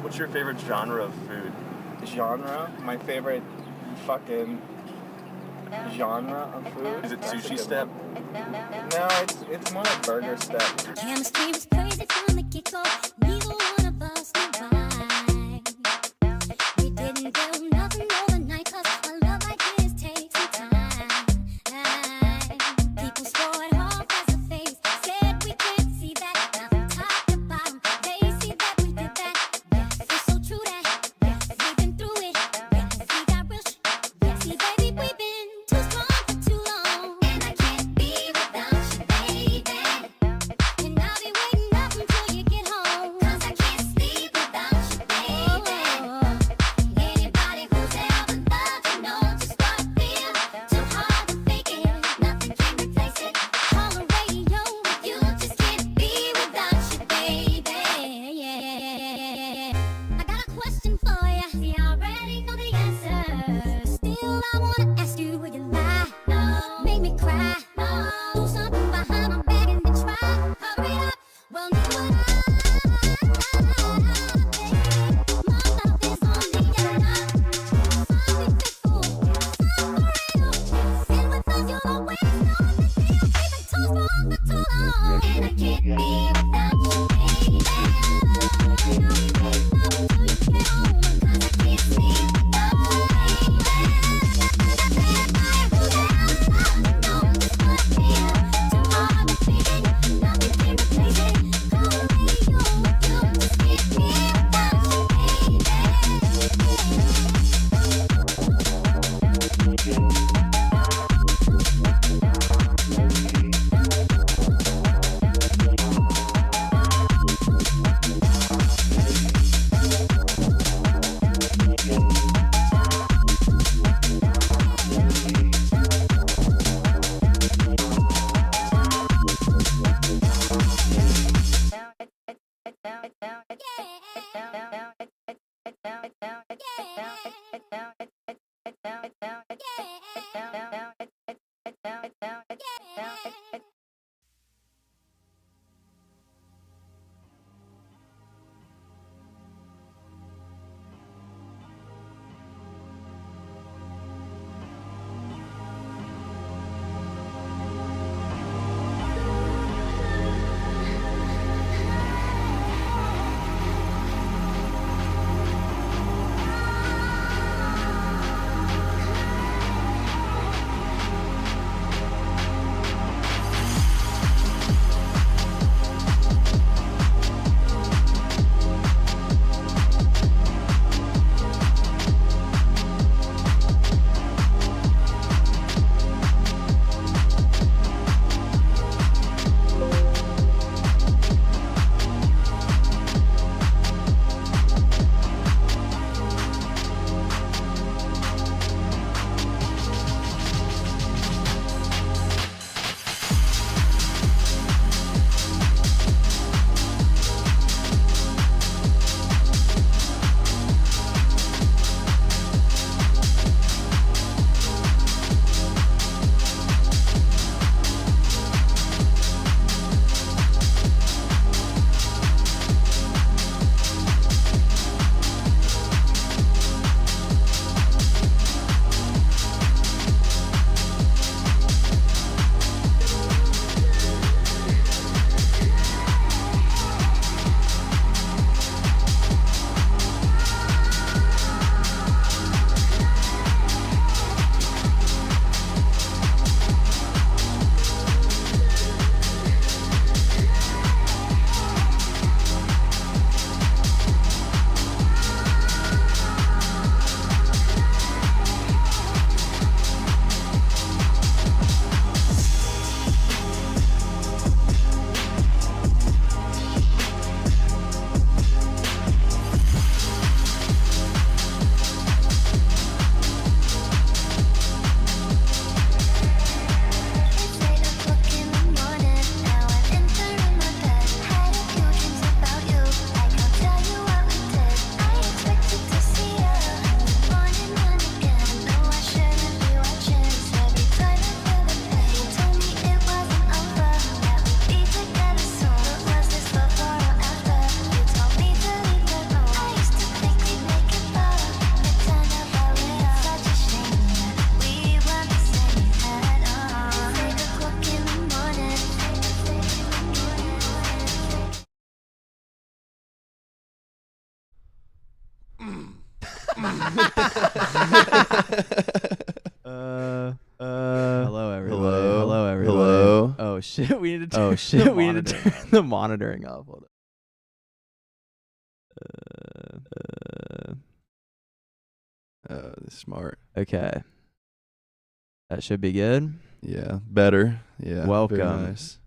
What's your favorite genre of food? Genre? My favorite fucking genre of food? Is it That's a sushi good step? one. No, it's more like burger step. Chemistry was crazy from the get-go. Neither one of us knew why. We didn't build nothing overnight, 'cause a love like this takes some time. People swore it off as a face, said we can't see that. Now from top to bottom, they see that we did that. Yes, it's so true that we've been through it. Yes, we got real shit. Yes, see, baby, we've been too strong for too long, and I can't be without you, baby. And I'll be waiting up until you get home, 'cause I can't sleep without you, baby. Anybody who's ever loved you knows just what I feel. Too hard to fake it, nothing can replace it. Call the radio, you just can't be without you, baby. I got a question for you, see, I already know the answer. Still, I wanna ask you, will you lie? No. Make me cry? No. Do something behind my back and then try. Hurry up, well, know what baby. My love is on the up. Some be faithful, some for real. And with us, you'll always know that we've been too strong for too long, and I can't be without you, baby. I'll be waiting up until you get home, 'cause I can't sleep without you, baby. Everybody who's ever loved you knows just what I feel. Too hard to fake it, nothing can replace it. Call the radio, you just can't be without you, Hello everybody. Hello. Hello everybody. Hello. Oh shit, we need to turn Oh shit, we need to turn the monitoring off. Hold on. Smart. Okay. That should be good. Yeah, better. Yeah. Welcome. Very nice.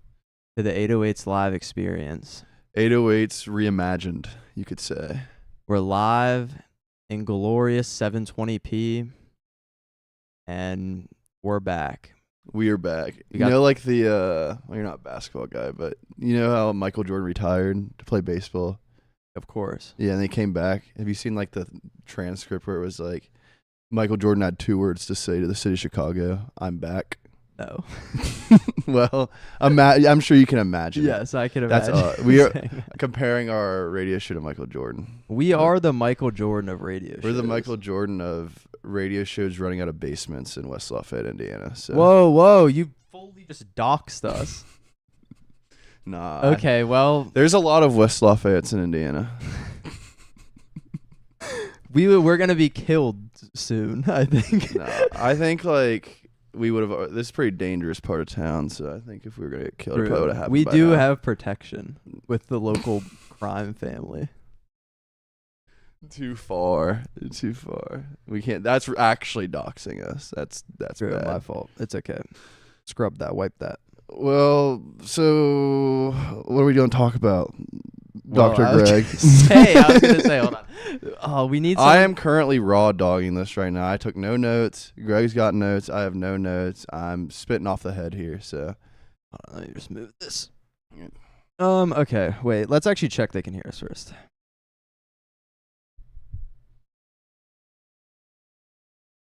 To the 808s live experience. 808s reimagined, you could say. We're live in glorious 720p and we're back. We are back. We You got- know, like the well, you're not a basketball guy, but you know how Michael Jordan retired to play baseball? Of course. Yeah, and they came back. Have you seen like the transcript where it was like Michael Jordan had 2 words to say to the city of Chicago? I'm back. No. Well, I'm sure you can imagine. it. Yes, I can That's imagine. we are saying that. comparing our radio show to Michael Jordan. We are the Michael Jordan of radio shows. We're the Michael Jordan of radio shows running out of basements in West Lafayette, Indiana. So Whoa, you fully just doxed us. nah. Okay, well, There's a lot of West Lafayettes in Indiana. we're going to be killed soon, I think. Nah, I think like we would have. This is a pretty dangerous part of town, so I think if we were gonna get killed, it probably would have happened. We by do now. have protection with the local crime family. Too far. We can't. That's actually doxing us. That's True, bad. my fault. It's okay. Scrub that, wipe that. Well, so what are we going to talk about, Well, Dr. I was Greg? I was gonna say, hold on. Oh, we need. I am currently raw dogging this right now. I took no notes. Greg's got notes. I have no notes. I'm spitting off the head here. So Hold on, let me just move this. Okay. Wait. Let's actually check they can hear us first.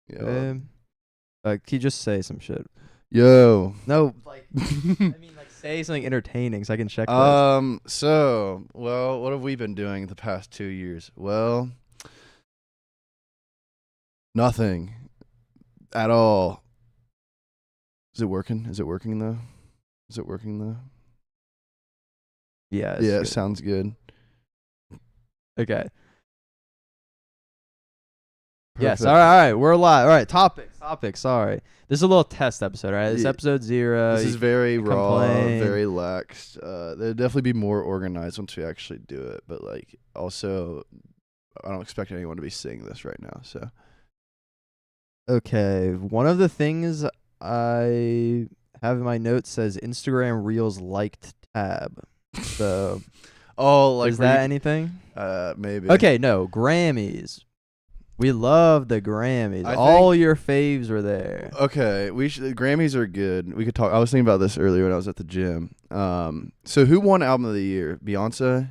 yeah. Can you just say some shit? Yo. No, like I mean, like say something entertaining so I can check. So, well, what have we been doing the past 2 years? Well, nothing at all. Is it working? Is it working though? Yeah. it's Yeah, it good. sounds good. Okay. Yes. Perfect. All right. We're live. All right. Topics. Sorry. This is a little test episode. All right. This is Yeah. episode 0. This is very raw, complain. very lax. There'll definitely be more organized once we actually do it. But like, also, I don't expect anyone to be seeing this right now. So Okay. One of the things I have in my notes says Instagram Reels liked tab. So oh, like is that anything? maybe. Okay. No. Grammys. We love the Grammys. I All your faves were there. Okay, Grammys are good. We could talk. I was thinking about this earlier when I was at the gym. So who won album of the year? Beyonce,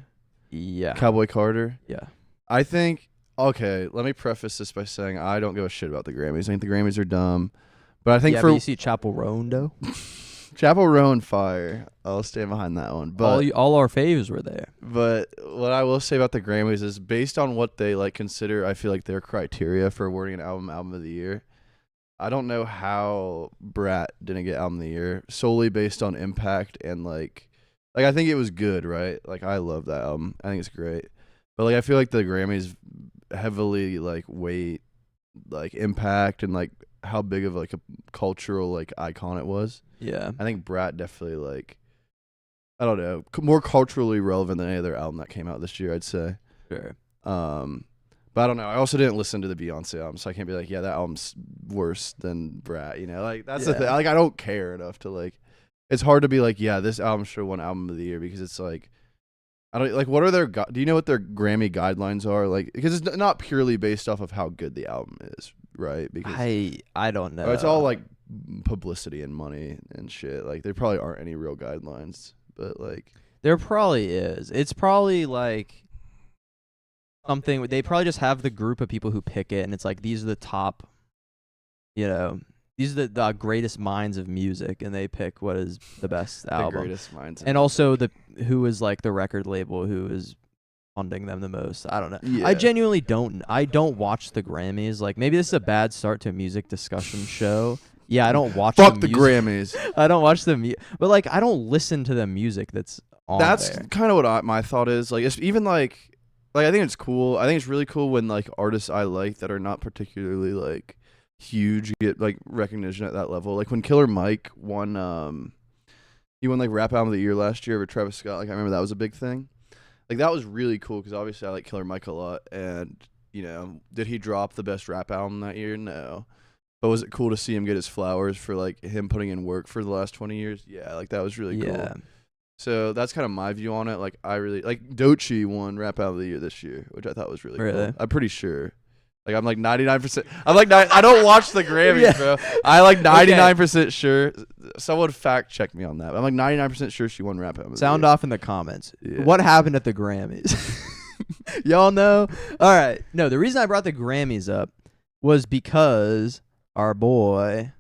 Yeah. Cowboy Carter. Yeah. I think. Okay, let me preface this by saying I don't give a shit about the Grammys. I think the Grammys are dumb, but I think Yeah, for but you see Chapel Rondo. Chapel Row and Fire, I'll stand behind that one. But All our faves were there. But what I will say about the Grammys is based on what they like consider, I feel like their criteria for awarding an album of the year. I don't know how Brat didn't get album of the year solely based on impact and like I think it was good, right? Like I love that album. I think it's great. But like I feel like the Grammys heavily like weight like impact and like how big of like a cultural like icon it was. Yeah. I think Brat definitely like I don't know, more culturally relevant than any other album that came out this year, I'd say. Sure. But I don't know. I also didn't listen to the Beyonce album, so I can't be like, yeah, that album's worse than Brat. You know, like that's the Yeah. thing. Like I don't care enough to like. It's hard to be like, yeah, this album should have won album of the year because it's like, I don't like. What are their? Do you know what their Grammy guidelines are? Like, because it's not purely based off of how good the album is, right? Because I don't know. it's all like publicity and money and shit. Like there probably aren't any real guidelines, but like There probably is. It's probably like something. They probably just have the group of people who pick it, and it's like these are the top. You know, these are the greatest minds of music, and they pick what is the best the album. greatest minds. And also who is like the record label who is funding them the most. I don't know. Yeah. I genuinely don't. I don't watch the Grammys. Like maybe this is a bad start to a music discussion show. Yeah, I don't watch. Fuck the music. Grammys. I don't watch the but like I don't listen to the music that's on That's there. kind of what my thought is. Like, it's even like like I think it's cool. I think it's really cool when like artists I like that are not particularly like huge get like recognition at that level. Like when Killer Mike won he won like Rap Album of the Year last year over Travis Scott. Like I remember that was a big thing. Like that was really cool because obviously I like Killer Mike a lot. And you know, did he drop the best rap album that year? No. But was it cool to see him get his flowers for like him putting in work for the last 20 years? Yeah, like that was really cool. So that's kind of my view on it. Like I really like Doechii won Rap Album of the Year this year, which I thought was really cool. I'm pretty sure. Like I'm like 99%. I'm like I don't watch the Grammys, bro. I like 99% sure. Someone fact check me on that. I'm like 99% sure she won Rap Album. Sound off in the comments. Yeah. What happened at the Grammys? Y'all know? All right. No, the reason I brought the Grammys up was because our boy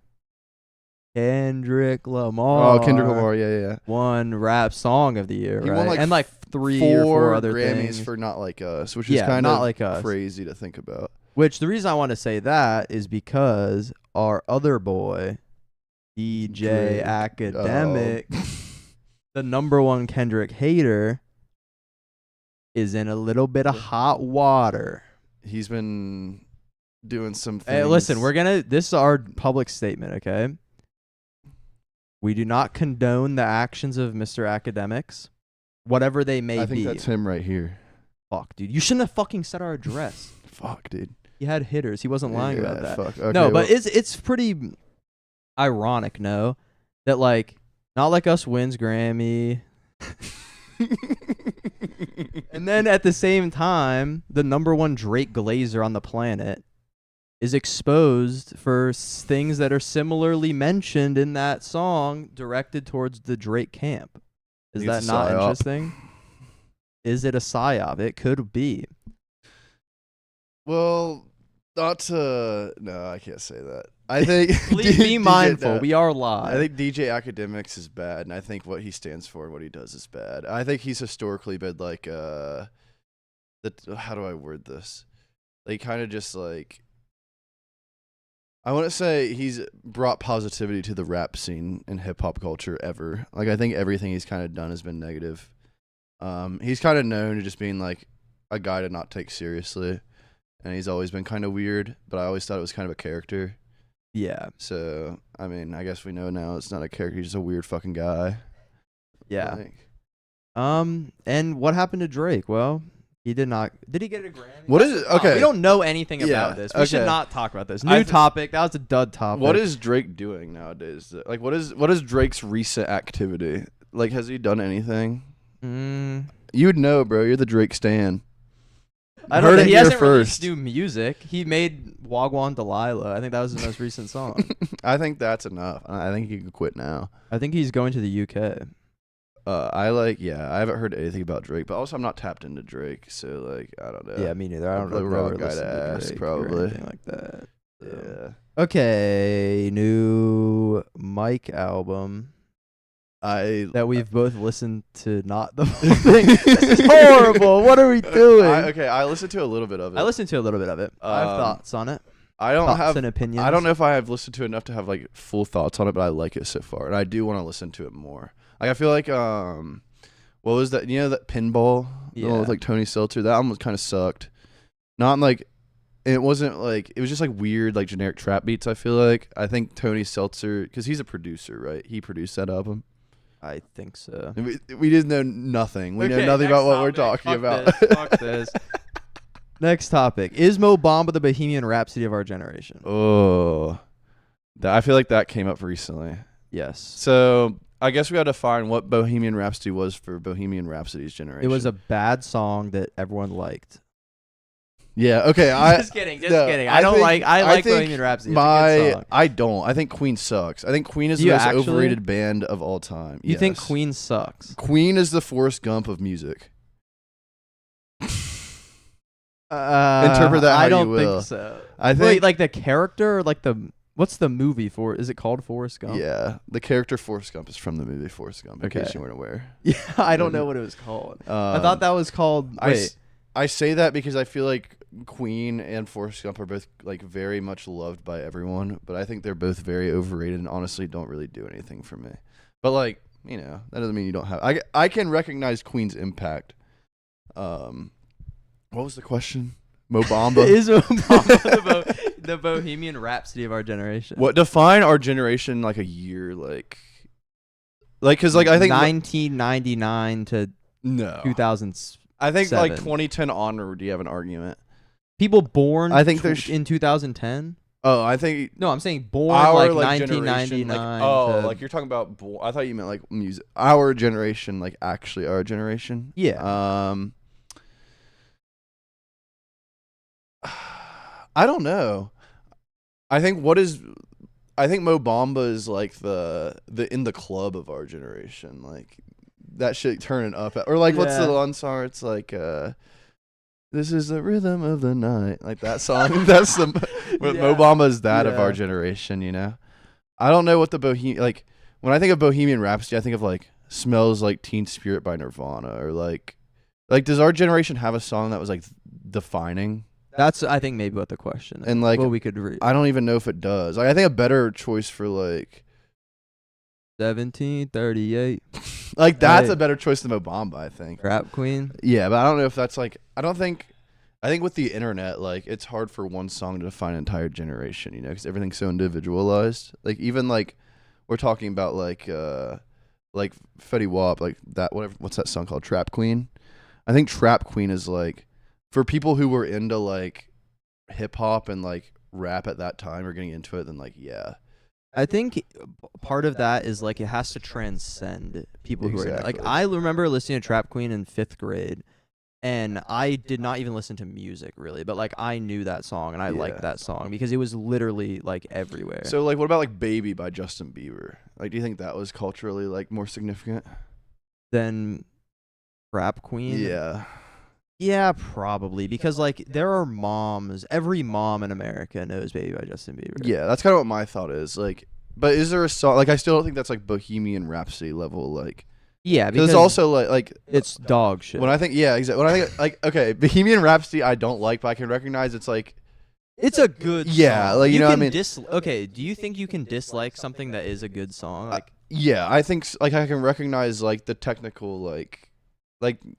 Kendrick Lamar. Oh, Kendrick Lamar, yeah. Won Rap Song of the Year, he right? Won like and like 3 or 4 other Grammys things for Not Like Us, which is kind of like crazy to think about. Which the reason I want to say that is because our other boy, DJ Academic, the #1 Kendrick hater, is in a little bit of hot water. He's been doing some things. Hey, listen, this is our public statement, okay? We do not condone the actions of Mr. Academics, whatever they may be. I think that's him right here. Fuck, dude. You shouldn't have fucking said our address. Fuck, dude. He had hitters. He wasn't lying about that. Fuck. Okay, no, but it's pretty ironic, no? That, like, Not Like Us wins Grammy. And then at the same time, the #1 Drake Glazer on the planet is exposed for things that are similarly mentioned in that song directed towards the Drake camp. Is that not interesting? Is it a psyop? It could be. Well, not to... No, I can't say that. I think... Please be mindful. We are live. I think DJ Academics is bad, and I think what he stands for and what he does is bad. I think he's historically been like... how do I word this? Like, kind of just like... I want to say he's brought positivity to the rap scene and hip-hop culture ever. Like, I think everything he's kind of done has been negative. He's kind of known to just being, like, a guy to not take seriously. And he's always been kind of weird, but I always thought it was kind of a character. Yeah. So, I mean, I guess we know now it's not a character. He's just a weird fucking guy. Yeah. And what happened to Drake? Well... He did not. Did he get a Grammy? What is it? Okay. We don't know anything about this. We should not talk about this. New topic. That was a dud topic. What is Drake doing nowadays? Like, what is Drake's recent activity? Like, has he done anything? You'd know, bro. You're the Drake stan. I don't know. He hasn't released new music. He made Wagwan Delilah. I think that was his most recent song. I think that's enough. I think he can quit now. I think he's going to the UK. I haven't heard anything about Drake, but also I'm not tapped into Drake, so like I don't know. Yeah, me neither. I don't know. The wrong guy to ask, probably. Or anything like that. Yeah. Okay, new Mike album. That we've both listened to, not the whole thing. This is horrible. What are we doing? I listened to a little bit of it. I listened to a little bit of it. I have thoughts on it. I don't have an opinion. I don't know if I have listened to enough to have like full thoughts on it, but I like it so far, and I do want to listen to it more. Like I feel like what was that? You know that Pinball? The one with like Tony Seltzer. That album kind of sucked. Not like it wasn't like it was just like weird like generic trap beats. I feel like I think Tony Seltzer, because he's a producer, right? He produced that album. I think so. We just know nothing. We know nothing about what we're talking about. Fuck this. Next topic. Is Mo Bamba the Bohemian Rhapsody of our generation? Oh, I feel like that came up recently. Yes. So I guess we got to find what Bohemian Rhapsody was for Bohemian Rhapsody's generation. It was a bad song that everyone liked. Yeah. Okay. Just kidding. Kidding. I like Bohemian Rhapsody. It's a good song. I don't. I think Queen sucks. I think Queen is the most overrated band of all time. You think Queen sucks? Queen is the Forrest Gump of music. Interpret that how you will. I don't think so. I think Wait, like the character, or like what's the movie for? Is it called Forrest Gump? Yeah, the character Forrest Gump is from the movie Forrest Gump. In case you weren't aware. Yeah, I don't know what it was called. I thought that was called. Wait. I say that because I feel like Queen and Forrest Gump are both like very much loved by everyone, but I think they're both very overrated and honestly don't really do anything for me. But like, you know, that doesn't mean you don't have. I can recognize Queen's impact. What was the question? Mo Bamba. Is Mo Bamba the Bohemian Rhapsody of our generation? What define our generation like a year like because like I think 1999 to no 2000. I think like 7. 2010 onward you have an argument. People born I think there's in 2010. Oh, I think No, I'm saying born our like generation, 1999. like, like you're talking about. I thought you meant like music. Our generation, like actually our generation. Yeah. I don't know. I think Mo Bamba is like the in the club of our generation. Like that shit turning up or like what's the one song? It's like this is the rhythm of the night. Like that song. That's the Mo Bamba is that of our generation, you know? I don't know what the Bohemian like when I think of Bohemian Rhapsody, I think of like Smells Like Teen Spirit by Nirvana or like does our generation have a song that was like defining? That's I think maybe what the question is. And like well, we could read. I don't even know if it does. Like I think a better choice for like 1738 like that's Right. a better choice than Mo Bamba, I think. Rap Queen. Yeah, but I don't know if that's like I think with the internet, like it's hard for one song to define an entire generation, you know, because everything's so individualized. Like even like we're talking about like Fetty Wap, like that what's that song called? Trap Queen. I think Trap Queen is like for people who were into like hip hop and like rap at that time or getting into it, then like yeah. I think part of that is like it has to transcend people who are like Exactly. I remember listening to Trap Queen in 5th grade. And I did not even listen to music really, but like I knew that song and I liked that song because it was literally like everywhere. So like what about like Baby by Justin Bieber? Like do you think that was culturally like more significant? Then Rap Queen? Yeah. Yeah, probably because like there are moms, every mom in America knows Baby by Justin Bieber. Yeah, that's kind of what my thought is. Like but is there a song like I still don't think that's like Bohemian Rhapsody level like Yeah, because it's also like it's dog shit. when I think exactly when I think like okay Bohemian Rhapsody I don't like but I can recognize it's like it's a good yeah song. like you know what I can mean okay, do you think you can dislike something that is a good song? Like yeah I think like I can recognize like the technical like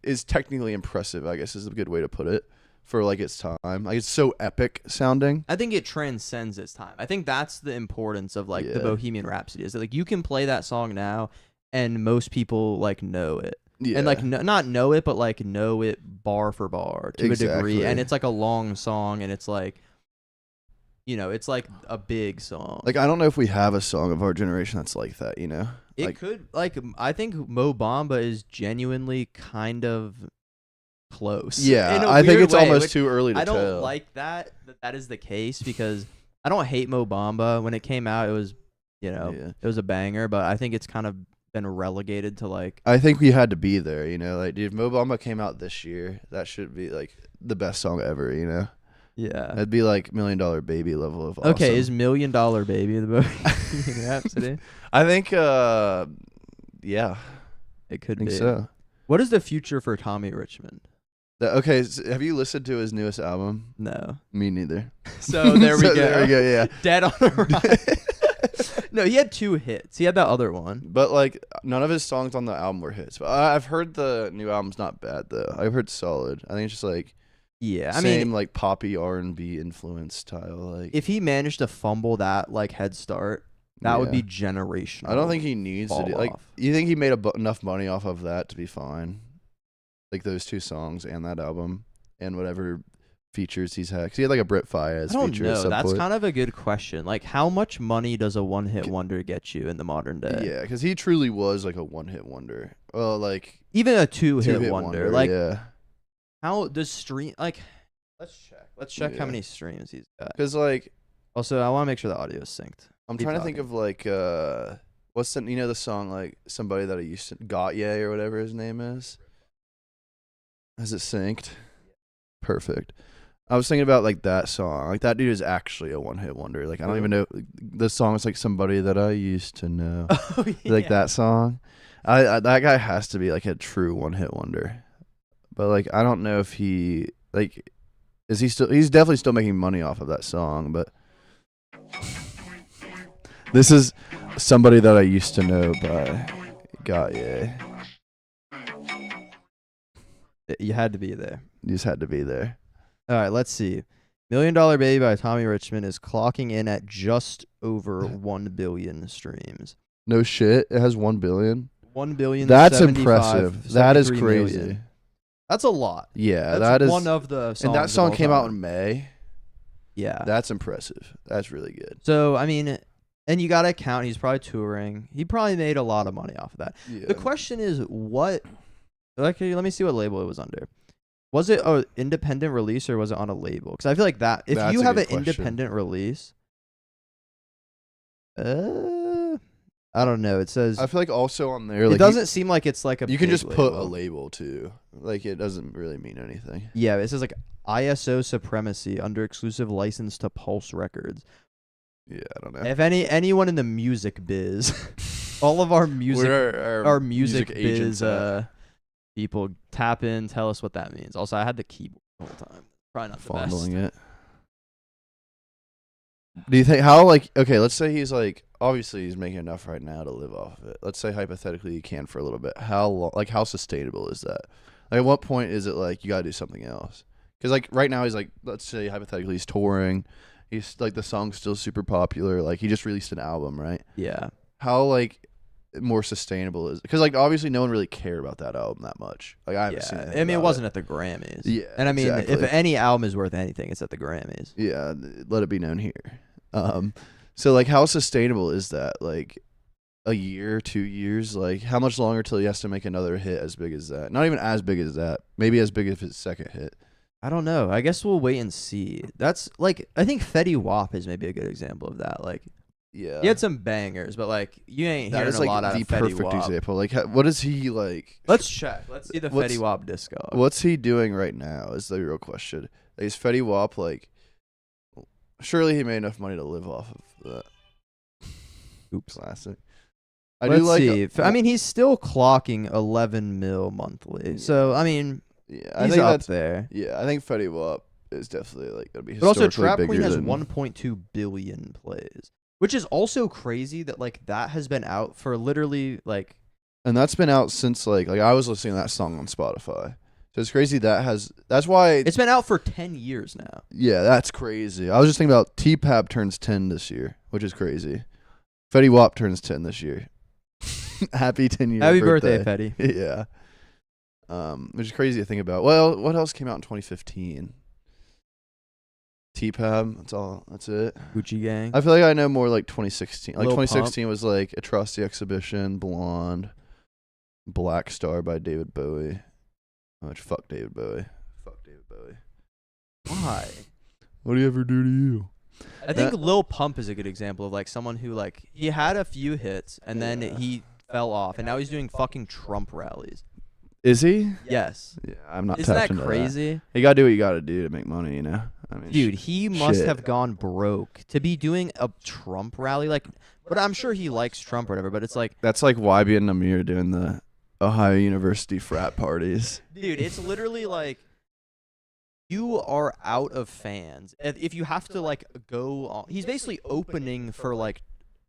is technically impressive I guess is a good way to put it for like its time like it's so epic sounding. I think it transcends its time. I think that's the importance of like the Yeah. Bohemian Rhapsody is that like you can play that song now and most people like know it. Yeah. And like not know it, but like know it bar for bar to a degree. Exactly. And it's like a long song, and it's like, you know, it's like a big song. Like I don't know if we have a song of our generation that's like that, you know. It like, could like I think Mo Bamba is genuinely kind of close. yeah, in a I think weird it's way, almost which too early to I don't tell. like that is the case because I don't hate Mo Bamba. When it came out, it was, you know, Yeah. it was a banger, but I think it's kind of been relegated to like I think we had to be there, you know. Like, dude, Mo Bamba came out this year. That should be like the best song ever, you know. yeah. That'd be like $1 Million Baby level of awesome. Okay, is $1 Million Baby the Bohemian Rhapsody? I think, yeah, It could I think be. so. What is the future for Tommy Richmond? Okay, have you listened to his newest album? No. Me neither. So there we So go. There we go. Yeah. Dead on arrival. No, he had 2 hits. He had that other one. But like none of his songs on the album were hits. But I've heard the new album's not bad though. I've heard solid. I think it's just like Yeah, I same mean, like poppy R&B influence style. Like if he managed to fumble that like head start, that would Yeah. be generational. I don't think he needs to fall do like. off. You think he made enough money off of that to be fine? Like those 2 songs and that album and whatever features he's had. 'Cause he had like a Brit Fayez I don't feature at know. some That's point. kind of a good question. Like, how much money does a one-hit wonder get you in the modern day? Yeah, because he truly was like a one-hit wonder. Well, like Even a two-hit two-hit wonder. Like, yeah. how does stream? Like, let's check. Let's check how Yeah. many streams he's got. Because like Also, I want to make sure the audio is synced. I'm Keep trying to think talking. of like what's the the song like somebody that I used to got ye or whatever his name is. Has it synced? Perfect. I was thinking about like that song. Like that dude is actually a one-hit wonder. Like I don't even know the song is like somebody that I used to know. Oh, yeah. Like that song. I that guy has to be like a true one-hit wonder. But like I don't know if he like is he still he's definitely still making money off of that song, but this is somebody that I used to know by Got Ye. You had to be there. You just had to be there. All right, let's see. $1 Million Baby by Tommy Richmond is clocking in at just over 1 billion streams. No shit. It has 1 billion. 1 billion. That's impressive. That is 73 crazy. million. That's a lot. Yeah, That's that is one of the songs. And that of song all came out time. in May. Yeah. That's impressive. That's really good. So, I mean, and you got to count, he's probably touring. He probably made a lot of money off of that. Yeah. The question is, what, like, let me see what label it was under. Was it an independent release or was it on a label? Because I feel like that, if That's you a have an good question. independent release, I don't know. It says, I feel like also on there, it like doesn't seem like it's like a you can big just put a label. label too. Like it doesn't really mean anything. Yeah, it says like ISO Supremacy under exclusive license to Pulse Records. Yeah, I don't know. If anyone in the music biz, all of our music, Where are our music agents biz people, tap in, tell us what that means. Also, I had the keyboard the whole time. Probably not the fondling best. it. Do you think how like okay? Let's say he's like obviously he's making enough right now to live off of it. Let's say hypothetically he can for a little bit. How long? Like how sustainable is that? Like at what point is it like you gotta do something else? Because like right now he's like let's say hypothetically he's touring. He's like the song's still super popular. Like he just released an album, right? Yeah. How like more sustainable is? Because like obviously no one really cared about that album that much. Like I haven't seen. Yeah. anything I mean, it about wasn't at the Grammys. Yeah, And I mean, exactly. if any album is worth anything, it's at the Grammys. Yeah, let it be known here. So like how sustainable is that? Like a year, 2 years? Like how much longer till he has to make another hit as big as that? Not even as big as that. Maybe as big as his second hit. I don't know. I guess we'll wait and see. That's like, I think Fetty Wap is maybe a good example of that. Like, Yeah. he had some bangers, but like, you ain't that hearing is a like lot out the of Fetty perfect Wap. example. Like what is he like? Let's check. Let's see the What's- Fetty Wap disco. What's he doing right now is the real question. Like, is Fetty Wap like surely he made enough money to live off of that. Oops. Classic. I Let's do like see. I mean, he's still clocking 11 mil monthly. So, I mean, yeah, I he's think up that's there. yeah, I think Fetty Wap is definitely like gonna be But also, historically Trap bigger Queen has than 1.2 billion plays, which is also crazy that like that has been out for literally like and that's been out since like I was listening to that song on Spotify. So it's crazy that's why it's been out for 10 years now. yeah, that's crazy. I was just thinking about T-Pab turns 10 this year, which is crazy. Fetty Wap turns 10 this year. Happy 10 year Happy birthday, Fetty. Yeah. Which is crazy to think about. Well, what else came out in 2015? T-Pab, that's it. Gucci Gang. I feel like I know more like 2016. Like Lil 2016 was like Atrocity Exhibition, Blonde, Black Star by David Bowie. Which fuck David Bowie. Fuck David Bowie. Why? What do you ever do to you? I think Lil Pump is a good example of like someone who like he had a few hits and then he fell off and now he's doing fucking Trump rallies. Is he? Yes. Yeah, I'm not Isn't tapped that into crazy? You gotta do what you gotta do to make money, you know? I mean, Dude, he must shit. have gone broke to be doing a Trump rally. Like, but I'm sure he likes Trump or whatever, but it's like, that's like YB and Namir doing the Ohio University frat parties. dude, it's literally like you are out of fans. If you have to like go on, he's basically opening for like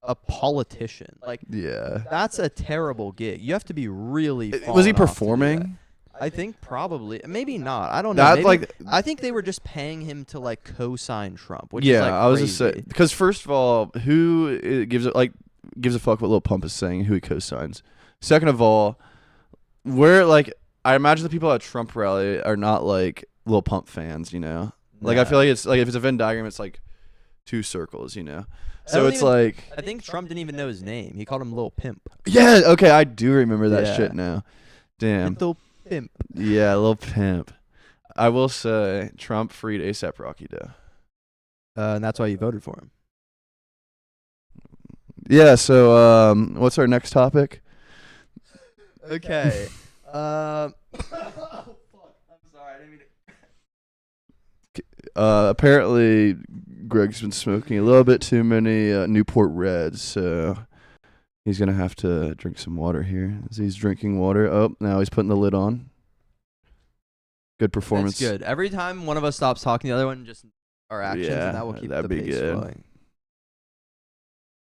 a politician. Like, Yeah. that's a terrible gig. You have to be really. Was he falling off to do that. performing? I think probably, maybe not. I don't know. That's Maybe- like I think they were just paying him to like co-sign Trump. Which yeah, is like I was just crazy. saying because first of all, who gives a fuck what Lil Pump is saying? Who he co-signs? Second of all, where like I imagine the people at Trump rally are not like Lil Pump fans, you know. Like I Nah. feel like it's like if it's a Venn diagram, it's like two circles, you know. I So don't it's even- like I think Trump didn't even know his name. He called him Lil Pimp. yeah, okay, I do remember that Yeah. shit now. Damn. Lil Pimp. Yeah, Lil Pimp. I will say Trump freed ASAP Rocky though. And that's why you voted for him. Yeah, so what's our next topic? Okay. Oh, fuck. I'm sorry. I didn't mean to... Apparently Greg's been smoking a little bit too many Newport Reds, so he's gonna have to drink some water here. As he's drinking water. Oh, now he's putting the lid on. Good performance. That's good. Every time one of us stops talking, the other one just our actions, Yeah, and that will keep that'd the be pace good. flowing.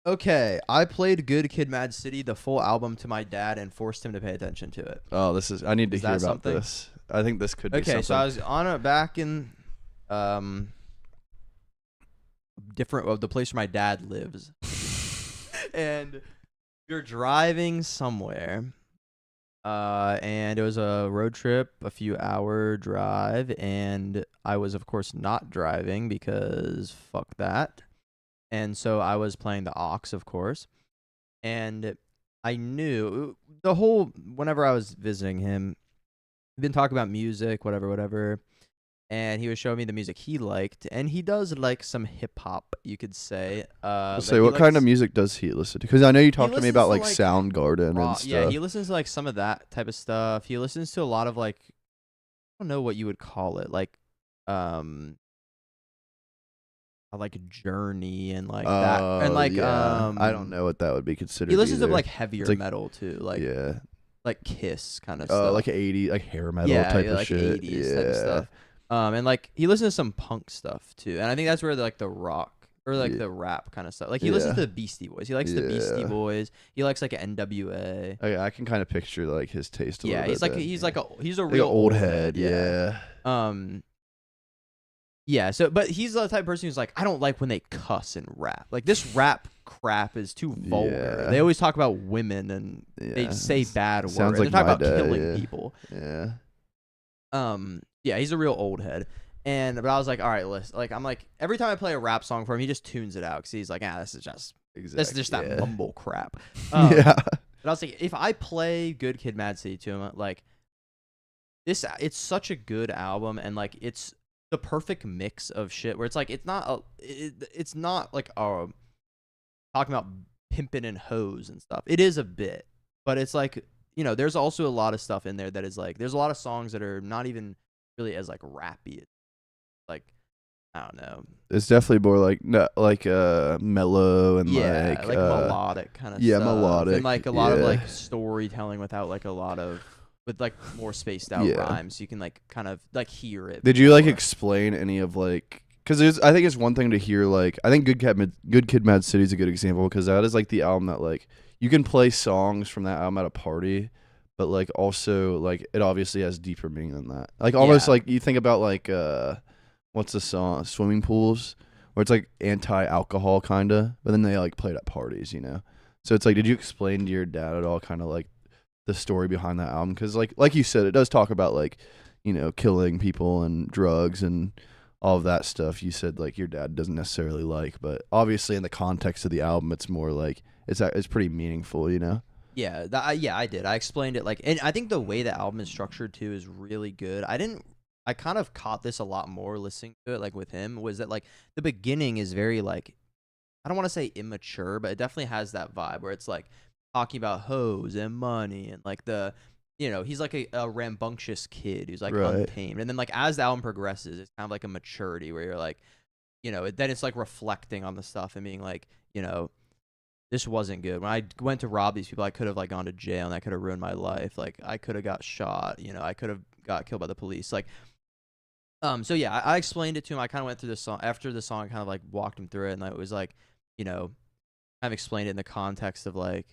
Okay, I played Good Kid, Mad City, the full album, to my dad and forced him to pay attention to it. Oh, I need to Is hear that about something? this. I think this could be Okay, something. so I was on a back in different of the place where my dad lives, and we were driving somewhere, and it was a road trip, a few hour drive, and I was of course not driving because fuck that, and so I was playing the aux, of course, and I knew the whole whenever I was visiting him, we've been talking about music, whatever. And he was showing me the music he liked, and he does like some hip hop, you could say. I'll say, what kind of music does he listen to? Because I know you talked to me about like like, Soundgarden rock, and stuff. yeah, he listens to like some of that type of stuff. He listens to a lot of like, I don't know what you would call it, like Journey and like that, and like yeah. I don't know what that would be considered. He listens either. to like heavier like, metal too, like yeah, like Kiss kind of stuff, like 80s, like hair metal yeah, type yeah, of like shit. 80s type of stuff. And like he listens to some punk stuff too, and I think that's where like the rock or like the rap kind of stuff. Like he listens to the Beastie Boys. He likes the Beastie Boys. He likes like NWA. Okay, I can kind of picture like his taste. Yeah, he's like he's a like real old head. Yeah. Yeah. So, but he's the type of person who's like, I don't like when they cuss and rap. Like this rap crap is too vulgar. Yeah. They always talk about women and they say bad words. Sounds like they talk my about dad, killing people. Yeah. Yeah, he's a real old head. But I was like, all right, listen. Like, I'm like, every time I play a rap song for him, he just tunes it out because he's like, this is just that mumble crap. Yeah. But I was like, if I play Good Kid, Mad City to him, like it's such a good album, and like it's the perfect mix of shit where it's like it's not like talking about pimping and hoes and stuff. It is a bit, but it's like, you know, there's also a lot of stuff in there that is like, there's a lot of songs that are not even really as like rappy. Like, I don't know. It's definitely more like mellow and like melodic kind of stuff. Yeah, melodic. And like a lot of like storytelling without like a lot of with like more spaced out rhymes. You can like kind of like hear it. Did you like explain any of like, because I think it's one thing to hear like, I think Good Kid, Mad City is a good example because that is like the album that like you can play songs from that album at a party, but like also like it obviously has deeper meaning than that. Like almost like you think about like what's the song, Swimming Pools, where it's like anti-alcohol kind of, but then they like play it at parties, you know. So it's like, did you explain to your dad at all kind of like the story behind that album? Because like you said, it does talk about like, you know, killing people and drugs and all of that stuff. You said like your dad doesn't necessarily like, but obviously in the context of the album, it's more like it's pretty meaningful, you know. Yeah, I did. I explained it like, and I think the way the album is structured too is really good. I kind of caught this a lot more listening to it like with him, was that like the beginning is very like, I don't want to say immature, but it definitely has that vibe where it's like talking about hoes and money and like the, you know, he's like a rambunctious kid who's like untamed. And then like as the album progresses, it's kind of like a maturity where you're like, you know, then it's like reflecting on the stuff and being like, you know, this wasn't good. When I went to rob these people, I could have like gone to jail and that could have ruined my life. Like I could have got shot, you know, I could have got killed by the police. Like, so yeah, I explained it to him. I kind of went through the song after the song, kind of like walked him through it, and it was like, you know, kind of explained it in the context of like,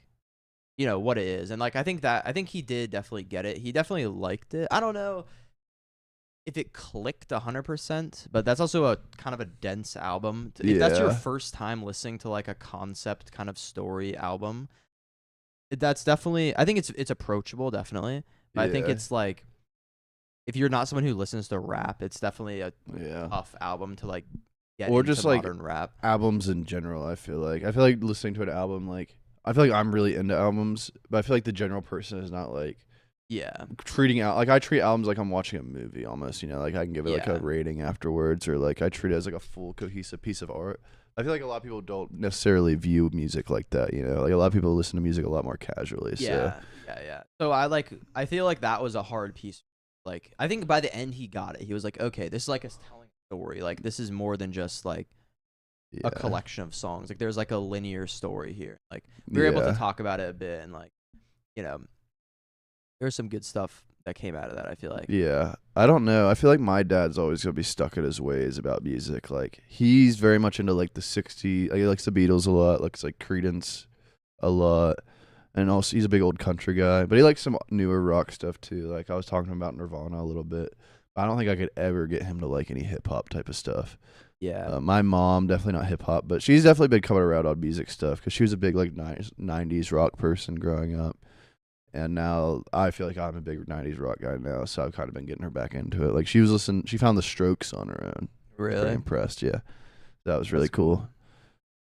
you know, what it is, and like I think he did definitely get it. He definitely liked it. I don't know if it clicked 100%, but that's also a kind of a dense album. If that's your first time listening to like a concept kind of story album, that's definitely, I think it's approachable, definitely. But I think it's like, if you're not someone who listens to rap, it's definitely a tough album to like get or into just like modern rap. Albums in general. I feel like listening to an album, like I feel like I'm really into albums, but I feel like the general person is not like treating out like I treat albums like I'm watching a movie almost, you know, like I can give it like a rating afterwards, or like I treat it as like a full cohesive piece of art. I feel like a lot of people don't necessarily view music like that, you know, like a lot of people listen to music a lot more casually. So I feel like that was a hard piece. Like I think by the end he got it. He was like, okay, this is like us telling a story. Like this is more than just like a collection of songs. Like there's like a linear story here. Like we were able to talk about it a bit, and like, you know, there's some good stuff that came out of that, I feel like. Yeah. I don't know. I feel like my dad's always going to be stuck in his ways about music. Like he's very much into like the 60s. Like, he likes the Beatles a lot, likes like Creedence a lot. And also, he's a big old country guy, but he likes some newer rock stuff too. Like I was talking about Nirvana a little bit. I don't think I could ever get him to like any hip hop type of stuff. Yeah. My mom, definitely not hip hop, but she's definitely been coming around on music stuff because she was a big like 90s rock person growing up. And now I feel like I'm a big 90s rock guy now, so I've kind of been getting her back into it. Like she found the Strokes on her own. Really? Pretty impressed, yeah. That was really cool.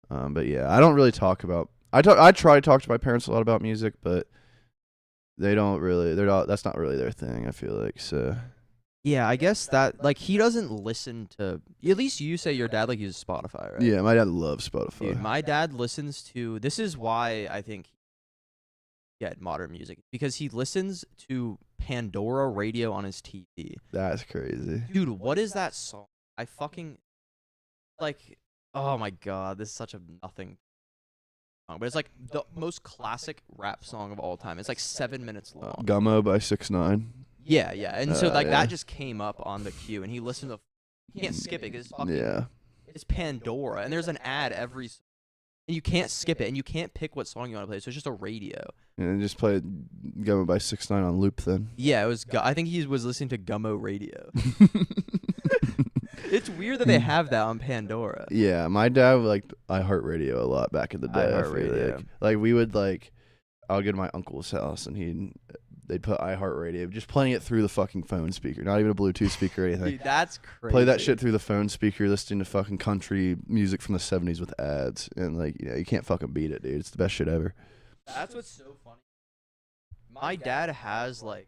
But yeah, I don't really talk about. I try to talk to my parents a lot about music, but they don't really. They're not. That's not really their thing. I feel like so. Yeah, I guess that like he doesn't listen to. At least you say your dad like uses Spotify, right? Yeah, my dad loves Spotify. Dude, my dad listens to. This is why I think. Get modern music because he listens to Pandora radio on his TV. That's crazy. Dude, what is that song? I fucking like. Oh my god, this is such a nothing song, but it's like the most classic rap song of all time. It's like 7 minutes long. Gummo by 6ix9ine. Yeah, and so like yeah. that just came up on the queue, and he listened to. You can't skip it because it's Pandora, and there's an ad every. And you can't skip it, and you can't pick what song you want to play. So it's just a radio. And just play Gummo by 6ix9ine on loop then. Yeah, it was. I think he was listening to Gummo radio. It's weird that they have that on Pandora. Yeah, my dad liked iHeartRadio a lot back in the day. iHeartRadio. Like we would I would go to my uncle's house and they'd put iHeartRadio, just playing it through the fucking phone speaker, not even a Bluetooth speaker or anything. Dude, that's crazy. Play that shit through the phone speaker, listening to fucking country music from the 70s with ads, and you can't fucking beat it, dude. It's the best shit ever. That's what's so funny. My dad has like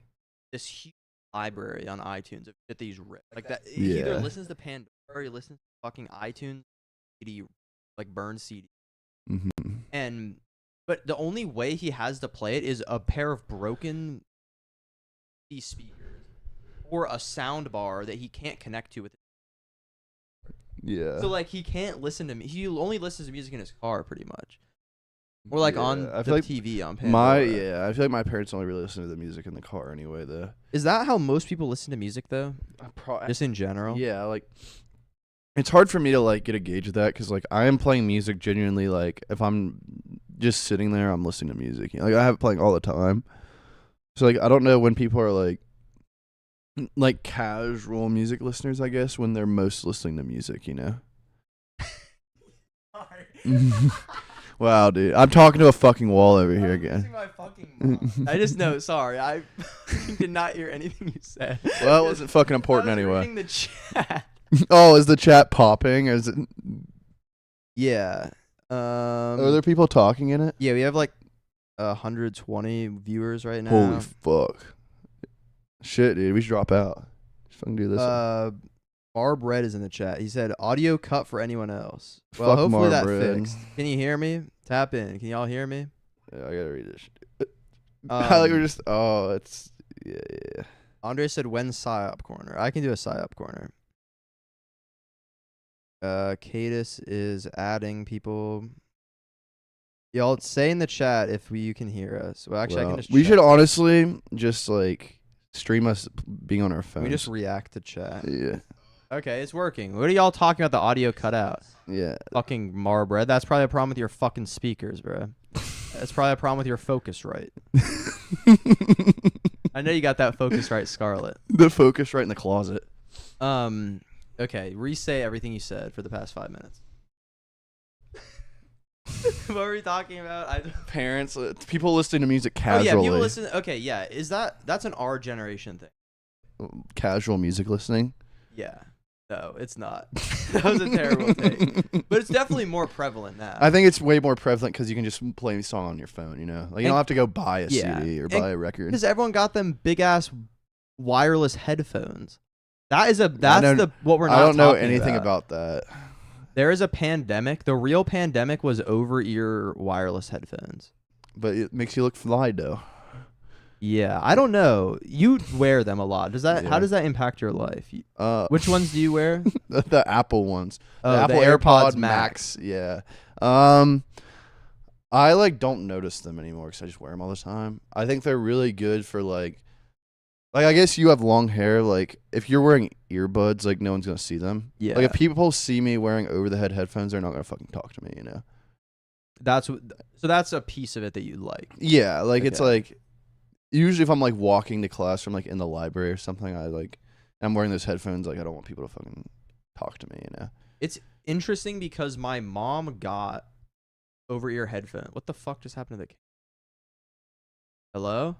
this huge library on iTunes of shit that he's ripped. Like that, he either listens to Pandora or he listens to fucking iTunes CD, like burned CD. Mm-hmm. But the only way he has to play it is a pair of broken speakers or a sound bar that he can't connect to with it. Yeah. So like he can't listen to me. He only listens to music in his car pretty much. Or like on I the feel like TV on Pandora. I feel like my parents only really listen to the music in the car anyway though. Is that how most people listen to music though? Just in general? Yeah, like it's hard for me to like get a gauge of that because like I am playing music genuinely. Like if I'm just sitting there, I'm listening to music. Like I have it playing all the time. So like I don't know when people are like casual music listeners. I guess when they're most listening to music, Wow, dude, I'm talking to a fucking wall over here again. My fucking mom. I just know. Sorry, I did not hear anything you said. Well, it wasn't fucking important I was anyway. reading the chat. Oh, is the chat popping? Or is it? Yeah. Are there people talking in it? Yeah, we have like 120 viewers right now. Holy fuck! Shit, dude, we should drop out. Just fucking do this. Barb Red is in the chat. He said audio cut for anyone else. Well, Fuck hopefully that Marb Red. fixed. Can you hear me? Tap in. Can y'all hear me? Yeah, I gotta read this shit. I like we're just. Oh, it's yeah. Andre said when psyop corner. I can do a psyop corner. Cadis is adding people. Y'all say in the chat if you can hear us. Well, actually, I can just. We check. should honestly just like stream us being on our phones. We just react to chat. Yeah. Okay, it's working. What are y'all talking about? The audio cut out. Yeah. Fucking Marbred. That's probably a problem with your fucking speakers, bro. That's probably a problem with your Focusrite. I know you got that Focusrite Scarlet. The Focusrite in the closet. Okay, re-say everything you said for the past 5 minutes. What were we talking about? Parents, people listening to music casually. Oh yeah, people listen. Okay, yeah. That's an our generation thing? Casual music listening? Yeah. No, it's not. That was a terrible take. But it's definitely more prevalent now. I think it's way more prevalent because you can just play a song on your phone, Like, you don't have to go buy a CD or buy a record. Because everyone got them big-ass wireless headphones. That's what we're not I don't know talking anything about that. There is a pandemic. The real pandemic was over-ear wireless headphones. But it makes you look fly, though. Yeah, I don't know. You wear them a lot. Yeah. How does that impact your life? Which ones do you wear? The Apple ones. Oh, the Apple AirPods Max. Yeah. I don't notice them anymore because I just wear them all the time. I think they're really good for like I guess you have long hair. Like if you're wearing earbuds, like no one's gonna see them. Yeah. Like if people see me wearing over the head headphones, they're not gonna fucking talk to me. that's a piece of it that you like. Yeah, like it's Okay. like usually if I'm like walking to class from like in the library or something, I'm wearing those headphones. Like I don't want people to fucking talk to me, you know. It's interesting because my mom got over-ear headphones. What the fuck just happened to the? Hello?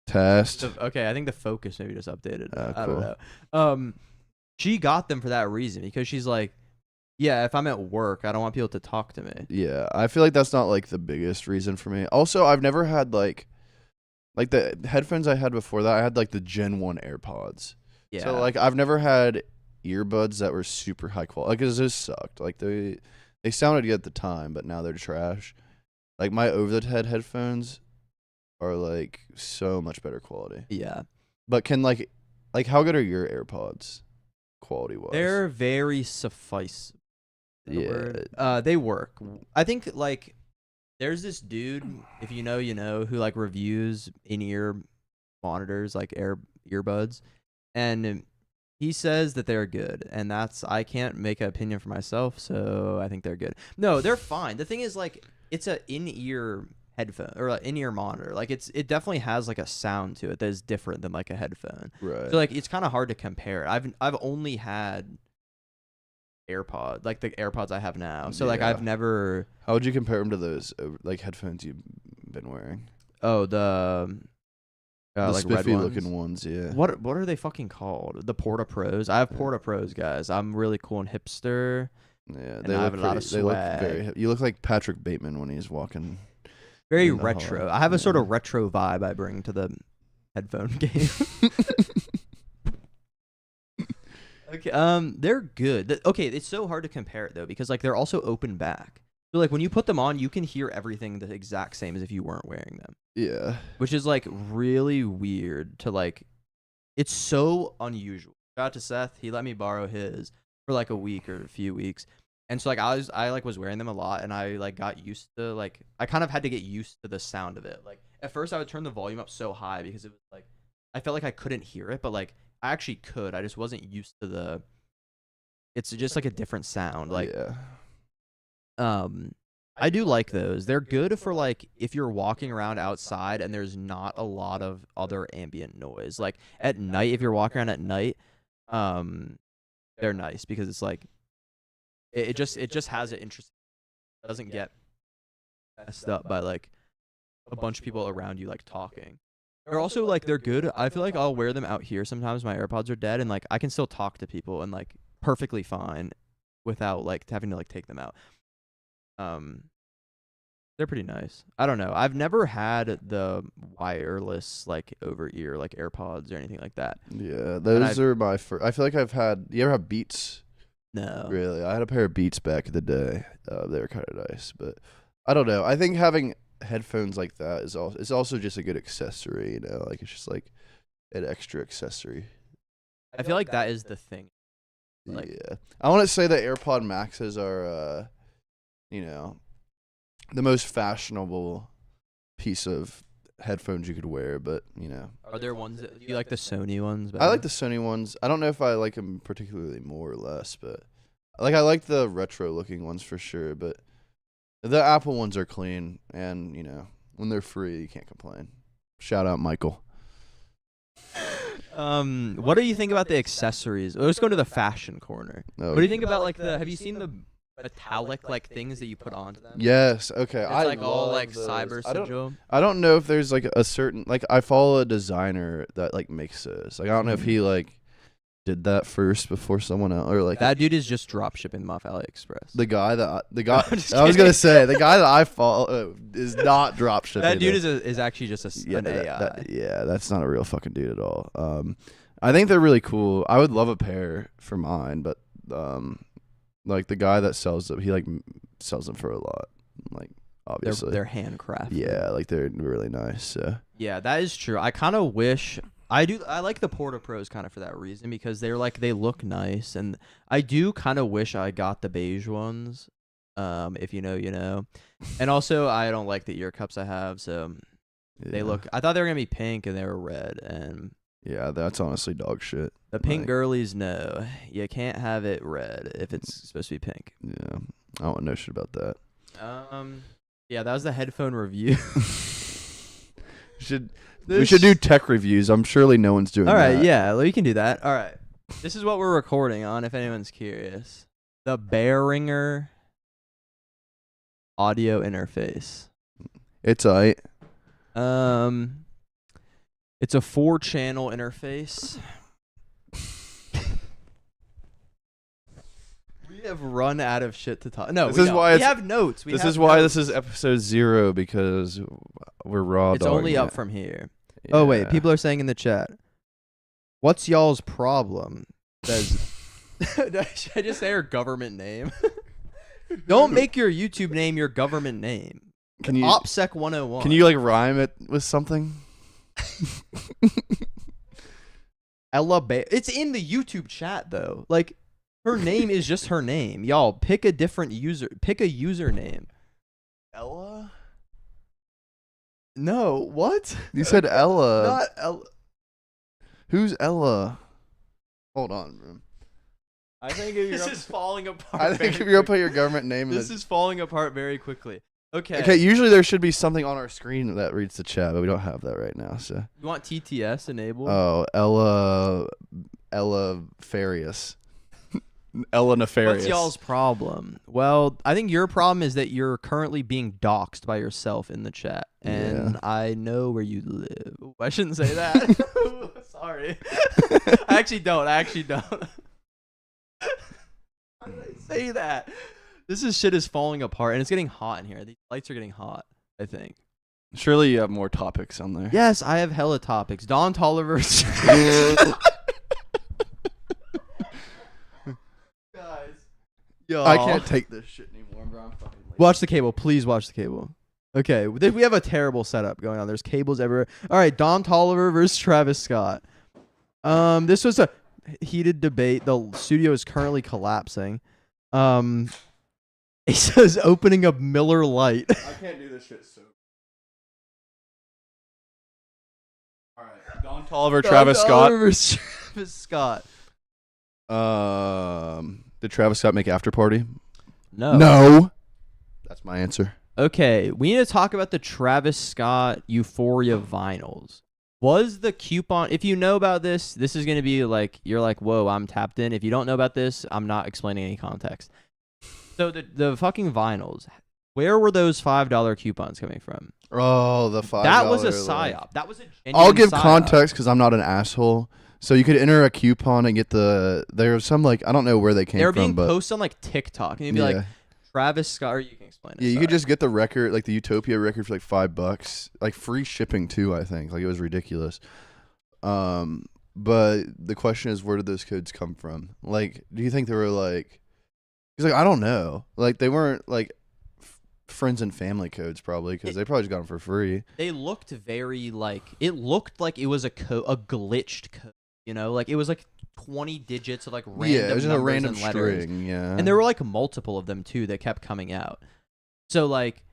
Test. Okay, I think the focus maybe just updated. I don't Cool. know. She got them for that reason because she's like, yeah, if I'm at work, I don't want people to talk to me. Yeah, I feel like that's not like the biggest reason for me. Also, I've never had like the headphones I had before that. I had like the Gen 1 AirPods. Yeah. So like I've never had earbuds that were super high quality. Like it just sucked. Like they sounded good at the time, but now they're trash. Like my over the head headphones are like so much better quality. Yeah. But can like how good are your AirPods quality wise? They're very suffice. Yeah. They work. I think like there's this dude, if you know, you know, who like reviews in-ear monitors, like earbuds, and he says that they're good, and I can't make an opinion for myself, so I think they're good. No, they're fine. The thing is, like, it's a in-ear headphone or an in-ear monitor. Like, it definitely has like a sound to it that is different than like a headphone. Right. So like, it's kind of hard to compare. I've only had like the AirPods I have now. So like, Yeah. I've never. How would you compare them to those like headphones you've been wearing? Oh, the like red spiffy ones. looking ones, yeah. What are they fucking called? The Porta Pros. I have Porta Pros, guys. I'm really cool and hipster. Yeah, And they I look have a lot of pretty- they look swag. very. You look like Patrick Bateman when he's walking. Very in the retro. hall. I have a sort of Yeah. retro vibe I bring to the headphone game. Okay, they're good. Okay, it's so hard to compare it though because like they're also open back. So like when you put them on, you can hear everything the exact same as if you weren't wearing them, Yeah. which is like really weird to like. It's so unusual. Shout out to Seth. He let me borrow his for like a week or a few weeks. And so like I was wearing them a lot and I like got used to like I kind of had to get used to the sound of it. Like at first I would turn the volume up so high because it was like I felt like I couldn't hear it, but like I actually could. I just wasn't used to it's just like a different sound. Like yeah. I do like those. They're good for like if you're walking around outside and there's not a lot of other ambient noise. Like at night, if you're walking around at night, they're nice because it's like it just has an interest. It doesn't get messed up by like a bunch of people around you like talking. They're also like they're good. I feel like I'll wear them out here sometimes. My AirPods are dead and like I can still talk to people and like perfectly fine without like having to like take them out. They're pretty nice. I don't know. I've never had the wireless like over ear like AirPods or anything like that. Yeah, those are my first. I feel like I've had. You ever have Beats? No. Really, I had a pair of Beats back in the day. They were kind of nice, but I don't know. I think having headphones like that is also just a good accessory. You know, like it's just like an extra accessory. I feel like that is the thing. Like, yeah, I want to say that AirPod Maxes are, you know, the most fashionable piece of headphones you could wear. But you know, are there ones that you like the Sony ones? I like the Sony ones. I don't know if I like them particularly more or less, but like I like the retro looking ones for sure. But the Apple ones are clean, and you know when they're free, you can't complain. Shout out Michael. What do you think about the accessories? Let's go to the fashion corner. Oh, What do you think about like have you seen the metallic like things that you put onto them? Yes. Okay. It's I like all love like those. cyber sigil. I don't know if there's like a certain like I follow a designer that like makes those. Like I don't know if he like did that first before someone else or like That dude is just drop shipping them off AliExpress. the guy I'm just I was kidding. gonna say the guy that I follow is not drop shipping. That dude it. is actually just an AI. Yeah, that's not a real fucking dude at all. I think they're really cool. I would love a pair for mine, but like the guy that sells them, he like sells them for a lot. Like obviously, They're handcrafted. yeah, like they're really nice. So. Yeah, that is true. I kind of wish I like the Porta Pros kind of for that reason because they're like they look nice and I do kind of wish I got the beige ones. If you know, you know. And also I don't like the ear cups I have, so they Yeah. look I thought they were going to be pink and they were red and Yeah, that's honestly dog shit. the pink Like, girlies no. You can't have it red if it's supposed to be pink. Yeah, I don't know shit about that. Yeah, that was the headphone review. We should do tech reviews. I'm surely no one's doing All right, that. yeah, we can do that. All right. This is what we're recording on, if anyone's curious. The Behringer audio interface. It's alright. It's a 4-channel interface. We have run out of shit to talk. No, This we is don't. why we it's- have notes. This is why this is episode 0 because we're raw. It's only dogging up it. from here. Oh wait, Yeah. people are saying in the chat. What's y'all's problem? Says, should I just say her government name? Don't make your YouTube name your government name. Can you OPSEC 101. Can you like rhyme it with something? It's in the YouTube chat though. Like her name is just her name. Y'all pick a different user. Pick a username. Ella? No, what? You said Ella. Not Ella. Who's Ella? Hold on, bro. I think if This you're is falling apart. I think if very you're gonna put quickly. your government name in This is falling apart very quickly. Okay. Okay, usually there should be something on our screen that reads the chat, but we don't have that right now. So, You want TTS enabled? oh, Ella Farious, Ella Nefarious. What's y'all's problem? Well, I think your problem is that you're currently being doxxed by yourself in the chat, and Yeah. I know where you live. Ooh, I shouldn't say that. Sorry. I actually don't. How did I say that? Shit is falling apart, and it's getting hot in here. These lights are getting hot, I think. Surely you have more topics on there. Yes, I have hella topics. Don Tolliver's. Guys. Yo. I can't take this shit anymore, bro. I'm fucking late. Watch the cable. Please watch the cable. Okay, we have a terrible setup going on. There's cables everywhere. All right, Don Tolliver versus Travis Scott. This was a heated debate. The studio is currently collapsing. It says opening up Miller Lite. I can't do this shit so. All right, Don Tolliver, Travis Don Scott. Tolliver versus Travis Scott. Did Travis Scott make After Party? No. No. That's my answer. Okay, we need to talk about the Travis Scott Euphoria vinyls. Was the coupon, if you know about this is going to be like, you're like, whoa, I'm tapped in. If you don't know about this, I'm not explaining any context. So the fucking vinyls, where were those $5 coupons coming from? Oh, the $5. That was a like- psyop. That was a genuine I'll give psyop. context because I'm not an asshole. So you could enter a coupon and get there was some like I don't know where they came They were from, being but posted on like TikTok. And you'd be like, Travis Scott, or you can explain it. yeah, you sorry. could just get the record, like the Utopia record, for like $5, like free shipping too. I think like it was ridiculous. But the question is, where did those codes come from? Like, do you think they were like? He's like, I don't know. Like they weren't like friends and family codes probably because they probably just got them for free. They looked very like, it looked like it was a glitched code. You know, like it was like 20 digits of like random Yeah, it was just a numbers random and letters. string. Yeah, And there were like multiple of them too that kept coming out. So like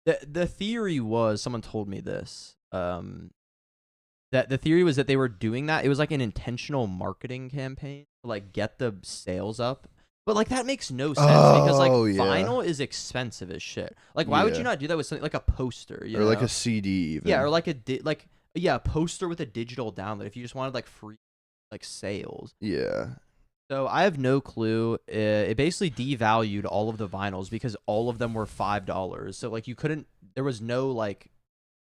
the theory was, someone told me this, that the theory was that they were doing that. It was like an intentional marketing campaign to like get the sales up. But like that makes no sense because like Oh, yeah. vinyl is expensive as shit. Like why would Yeah. you not do that with something like a poster, you or know? like a CD even. Yeah, or like a poster with a digital download if you just wanted like free like sales. yeah. So I have no clue. It basically devalued all of the vinyls because all of them were $5. So like you couldn't. There was no like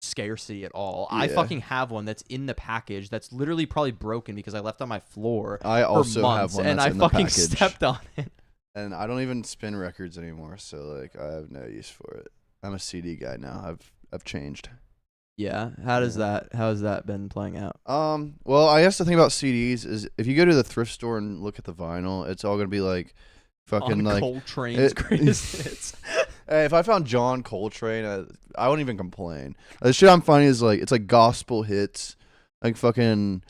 scarcity at all. I Yeah. fucking have one that's in the package that's literally probably broken because I left on my floor I for also months have one and that's I in the fucking package. stepped on it. And I don't even spin records anymore, so like I have no use for it. I'm a CD guy now. I've changed. Yeah. How has that been playing out? Well, I guess the thing about CDs is if you go to the thrift store and look at the vinyl, it's all gonna be like fucking On like Coltrane's greatest hits. Hey, if I found John Coltrane, I wouldn't even complain. The shit I'm finding is like it's like gospel hits, like fucking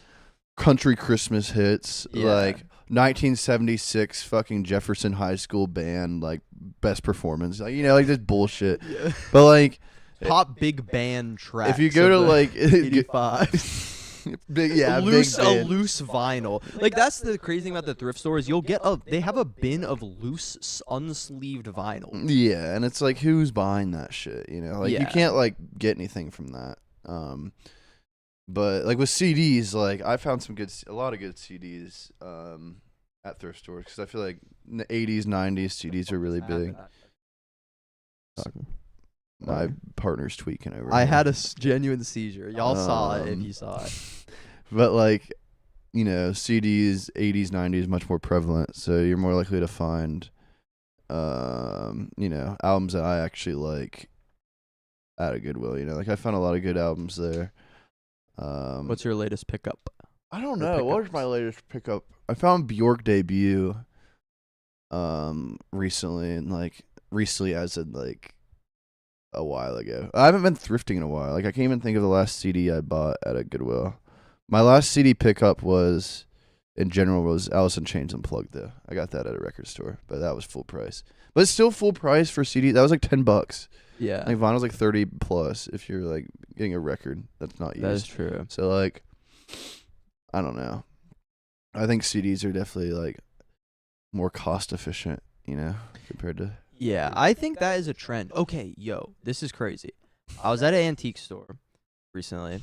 country Christmas hits, Yeah. like 1976 fucking Jefferson High School band, like best performance, like like this bullshit. Yeah. But like Pop big band tracks. if you go to of the like 85. Big, yeah, loose big a bin. loose vinyl. Like that's the crazy thing about the thrift stores. You'll get they have a bin of loose unsleeved vinyl. Yeah, and it's like, who's buying that shit? You know, like you Yeah. can't like get anything from that. But like with CDs, like I found a lot of good CDs at thrift stores because I feel like in the 80s, 90s CDs are really big. My partner's tweaking over. I here. had a genuine seizure. Y'all saw it if you saw it. But like, you know, CDs 80s, 90s much more prevalent, so you're more likely to find you know, albums that I actually like at a Goodwill, you know. Like I found a lot of good albums there. What's your latest pickup? I don't Or know. What was pickups? my latest pickup? I found Bjork debut recently, and like recently as in like a while ago. I haven't been thrifting in a while. Like I can't even think of the last CD I bought at a Goodwill. My last CD pickup was Alice in Chains Unplugged though. I got that at a record store, but that was full price. But it's still full price for CD. That was like $10. Yeah, Like vinyl's like 30 plus if you're like getting a record that's not used. that is true. So like, I don't know. I think CDs are definitely like more cost efficient, you know, compared to. Yeah, I think that is a trend. Okay, yo, this is crazy. I was at an antique store recently,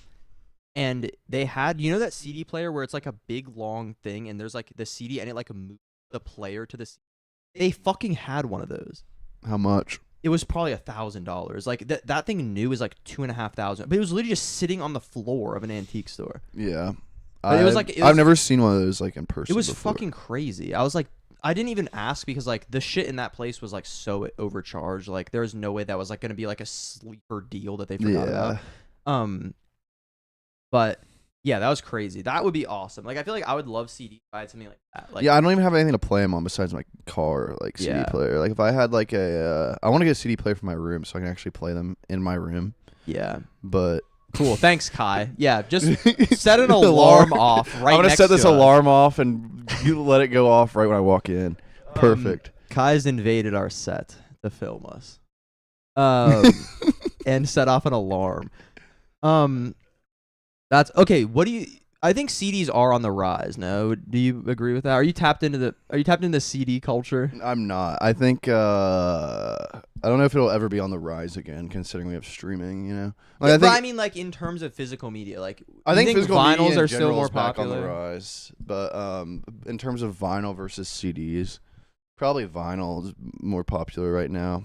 and they had, you know, that CD player where it's like a big long thing, and there's like the CD, and it like moves the player to the. They fucking had one of those. How much? It was probably $1,000. Like that thing new is like $2,500, but it was literally just sitting on the floor of an antique store. Yeah. But it was like I've never seen one of those like in person. It was before. fucking crazy. I was like, I didn't even ask because like the shit in that place was like so overcharged. Like there was no way that was like gonna be like a sleeper deal that they forgot about. But yeah, that was crazy. That would be awesome. Like I feel like I would love CD if I had something like that. Like, yeah, I don't even have anything to play them on besides my car, like CD Yeah. player. Like if I had like I want to get a CD player for my room so I can actually play them in my room. yeah. But Cool. Thanks, Kai. Yeah, just set an alarm off right I'm gonna next set this to us. alarm off and you let it go off right when I walk in. Perfect. Kai's invaded our set to film us. And set off an alarm. That's okay. What do you? I think CDs are on the rise. No, do you agree with that? Are you tapped into the CD culture? I'm not. I think I don't know if it'll ever be on the rise again, considering we have streaming. You know, like, Yeah, I but think I mean, like in terms of physical media, like I you think physical media vinyls in are still general more is back on the popular. rise. But in terms of vinyl versus CDs, probably vinyl is more popular right now.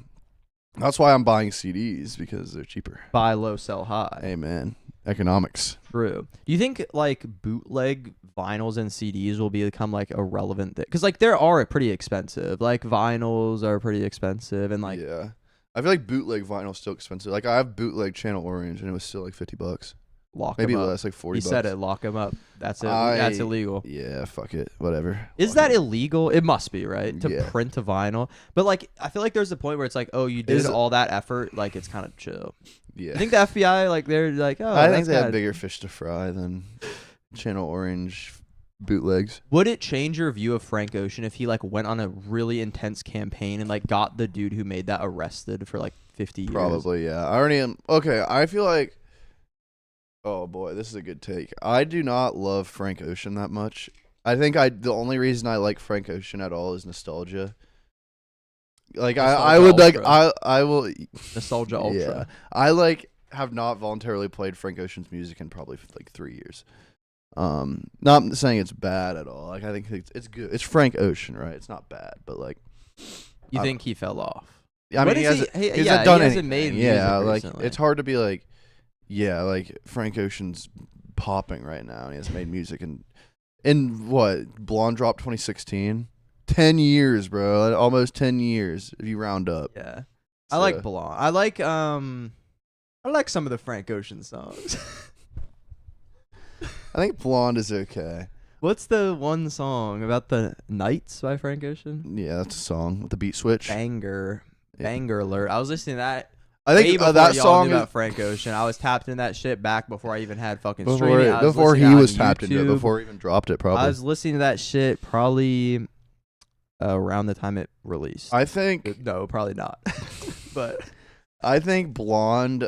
That's why I'm buying CDs because they're cheaper. Buy low, sell high. Amen. Economics. True. Do you think like bootleg vinyls and CDs will become like a relevant thing? Because like there are pretty expensive. Like vinyls are pretty expensive, and like Yeah, I feel like bootleg vinyl is still expensive. Like I have bootleg Channel Orange, and it was still like $50. lock Maybe 'em up. less, like 40. He said it. Lock them up. That's it. That's illegal. Yeah, fuck it. Whatever. Is that illegal? It must be, right? To Yeah. print a vinyl. But like I feel like there's a point where it's like, oh, you did Is it- all that effort, like it's kind of chill. Yeah. I think the FBI, like they're like, oh, I think that's they have kinda- bigger fish to fry than Channel Orange bootlegs. Would it change your view of Frank Ocean if he like went on a really intense campaign and like got the dude who made that arrested for like 50 years? Probably, yeah. I already am. Okay, I feel like. Oh boy, this is a good take. I do not love Frank Ocean that much. I think the only reason I like Frank Ocean at all is nostalgia. Like I would like Ultra. I will. Nostalgia Ultra. Yeah, I like have not voluntarily played Frank Ocean's music in probably like 3 years. Not saying it's bad at all. Like I think it's good. It's Frank Ocean, right? It's not bad, but like You I think he fell off? I What mean, he is hasn't, he- he yeah, hasn't done he hasn't anything. made yeah, music like recently. it's hard to be like, yeah, like Frank Ocean's popping right now, and he hasn't made music in what Blonde dropped 2016, 10 years, bro, almost 10 years if you round up. Yeah. I like So- Blonde. I like some of the Frank Ocean songs. I think Blonde is okay. What's the one song about the Nights by Frank Ocean? Yeah, that's a song with the beat switch. Banger. Yeah. Banger alert. I was listening to that I way think before that y'all song knew is about Frank Ocean. I was tapped in that shit back before I even had fucking before streaming. I was before listening he on was tapped into it, YouTube. before he even dropped it. I Probably. was listening to that shit probably around the time it released. I think No, probably not. But Blonde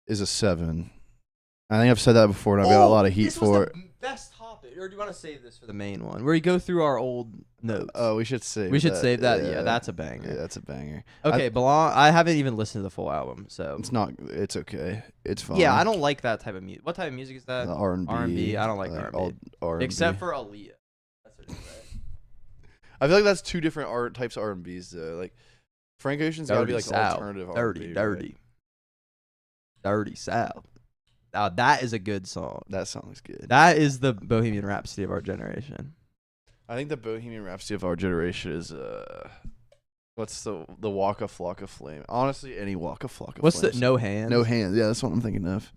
is a 7 I think I've said that before, and I've got a lot of heat this was for it. the best topic. Or do you want to save this for the main one, where you go through our old notes? Oh, we should save. We should that. save that. Yeah, that's a banger. Yeah, that's a banger. Okay, Belong. I haven't even listened to the full album, so It's not. It's okay. It's fine. yeah, I don't like that type of music. What type of music is that? R&B. R&B. I don't like all R&B. R&B. Except for Aaliyah. That's what it is. I feel like that's two different art types of R&B's though. Like Frank Ocean's got to be like South. alternative Dirty, R&B. dirty South. Now that is a good song. That song is good. That is the Bohemian Rhapsody of our generation. I think the Bohemian Rhapsody of our generation is what's the Waka Flocka Flame? Honestly, any Waka Flocka. What's Flame the No Hands? No Hands. Yeah, that's what I'm thinking of.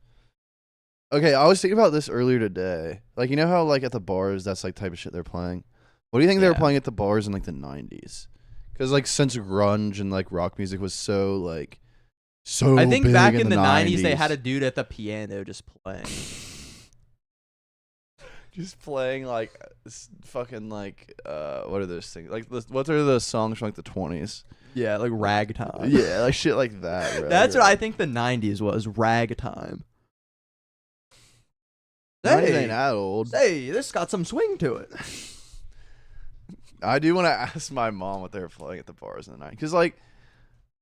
Okay, I was thinking about this earlier today. Like, you know how like at the bars, that's like type of shit they're playing. What do you think they were Yeah. playing at the bars in like the 90s? Because like since grunge and like rock music was so I think big back in the 90s, 90s they had a dude at the piano just playing. just playing like fucking like what are those things? Like what are the songs from like the 20s? Yeah, like ragtime. Yeah, like shit like that. Bro. That's what I think the 90s was, ragtime. 90s ain't that old. Hey, this got some swing to it. I do want to ask my mom what they were playing at the bars in the 90s. Because like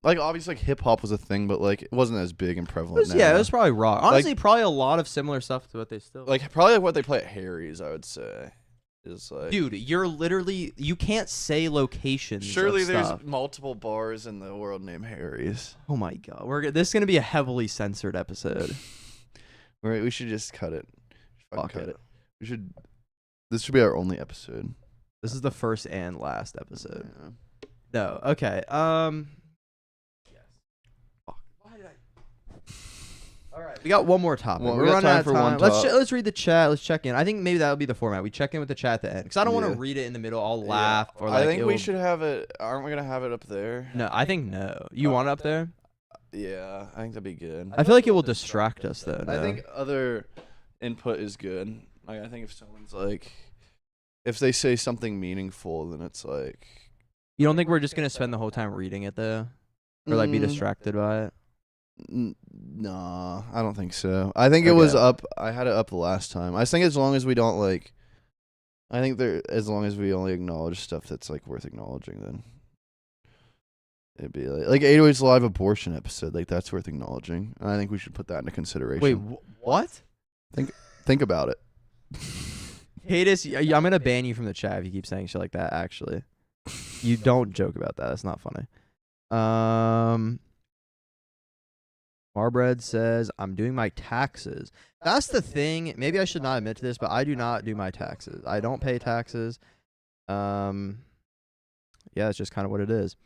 obviously like hip hop was a thing, but like it wasn't as big and prevalent now. Yeah, it was probably rock. Honestly, probably a lot of similar stuff to what they still like probably like what they play at Harry's, I would say. Is like, dude, you can't say locations. surely of there's stuff. multiple bars in the world named Harry's. Oh my god, this is gonna be a heavily censored episode. We should just cut it. Fuck cut it. it. This should be our only episode. This is the first and last episode. Yeah. No, okay. Yes. Fuck. Why did I? All right, we got one more topic. Well, we We're got running time out of for time. one Let's read the chat. Let's check in. I think maybe that'll be the format. We check in with the chat at the end because I don't want Yeah. to read it in the middle. I'll laugh or like. I think we it'll- should have it. Aren't we gonna have it up there? No, I think no. You want it up there? Yeah, I think that'd be good. I feel like it will distract us though. I no? think other input is good. Like I think if someone's like, if they say something meaningful, then it's like. You don't think we're just gonna spend the whole time reading it though, or like be distracted by it? Nah, I don't think so. I think it was up. I had it up the last time. I think as long as we don't like, I think as long as we only acknowledge stuff that's like worth acknowledging, then it'd be like 808's live abortion episode. Like that's worth acknowledging. And I think we should put that into consideration. Wait, what? Think about it. Cadis, I'm gonna ban you from the chat if you keep saying shit like that. Actually, you don't joke about that. That's not funny. Marbread says I'm doing my taxes. That's the thing. Maybe I should not admit to this, but I do not do my taxes. I don't pay taxes. Yeah, that's just kind of what it is.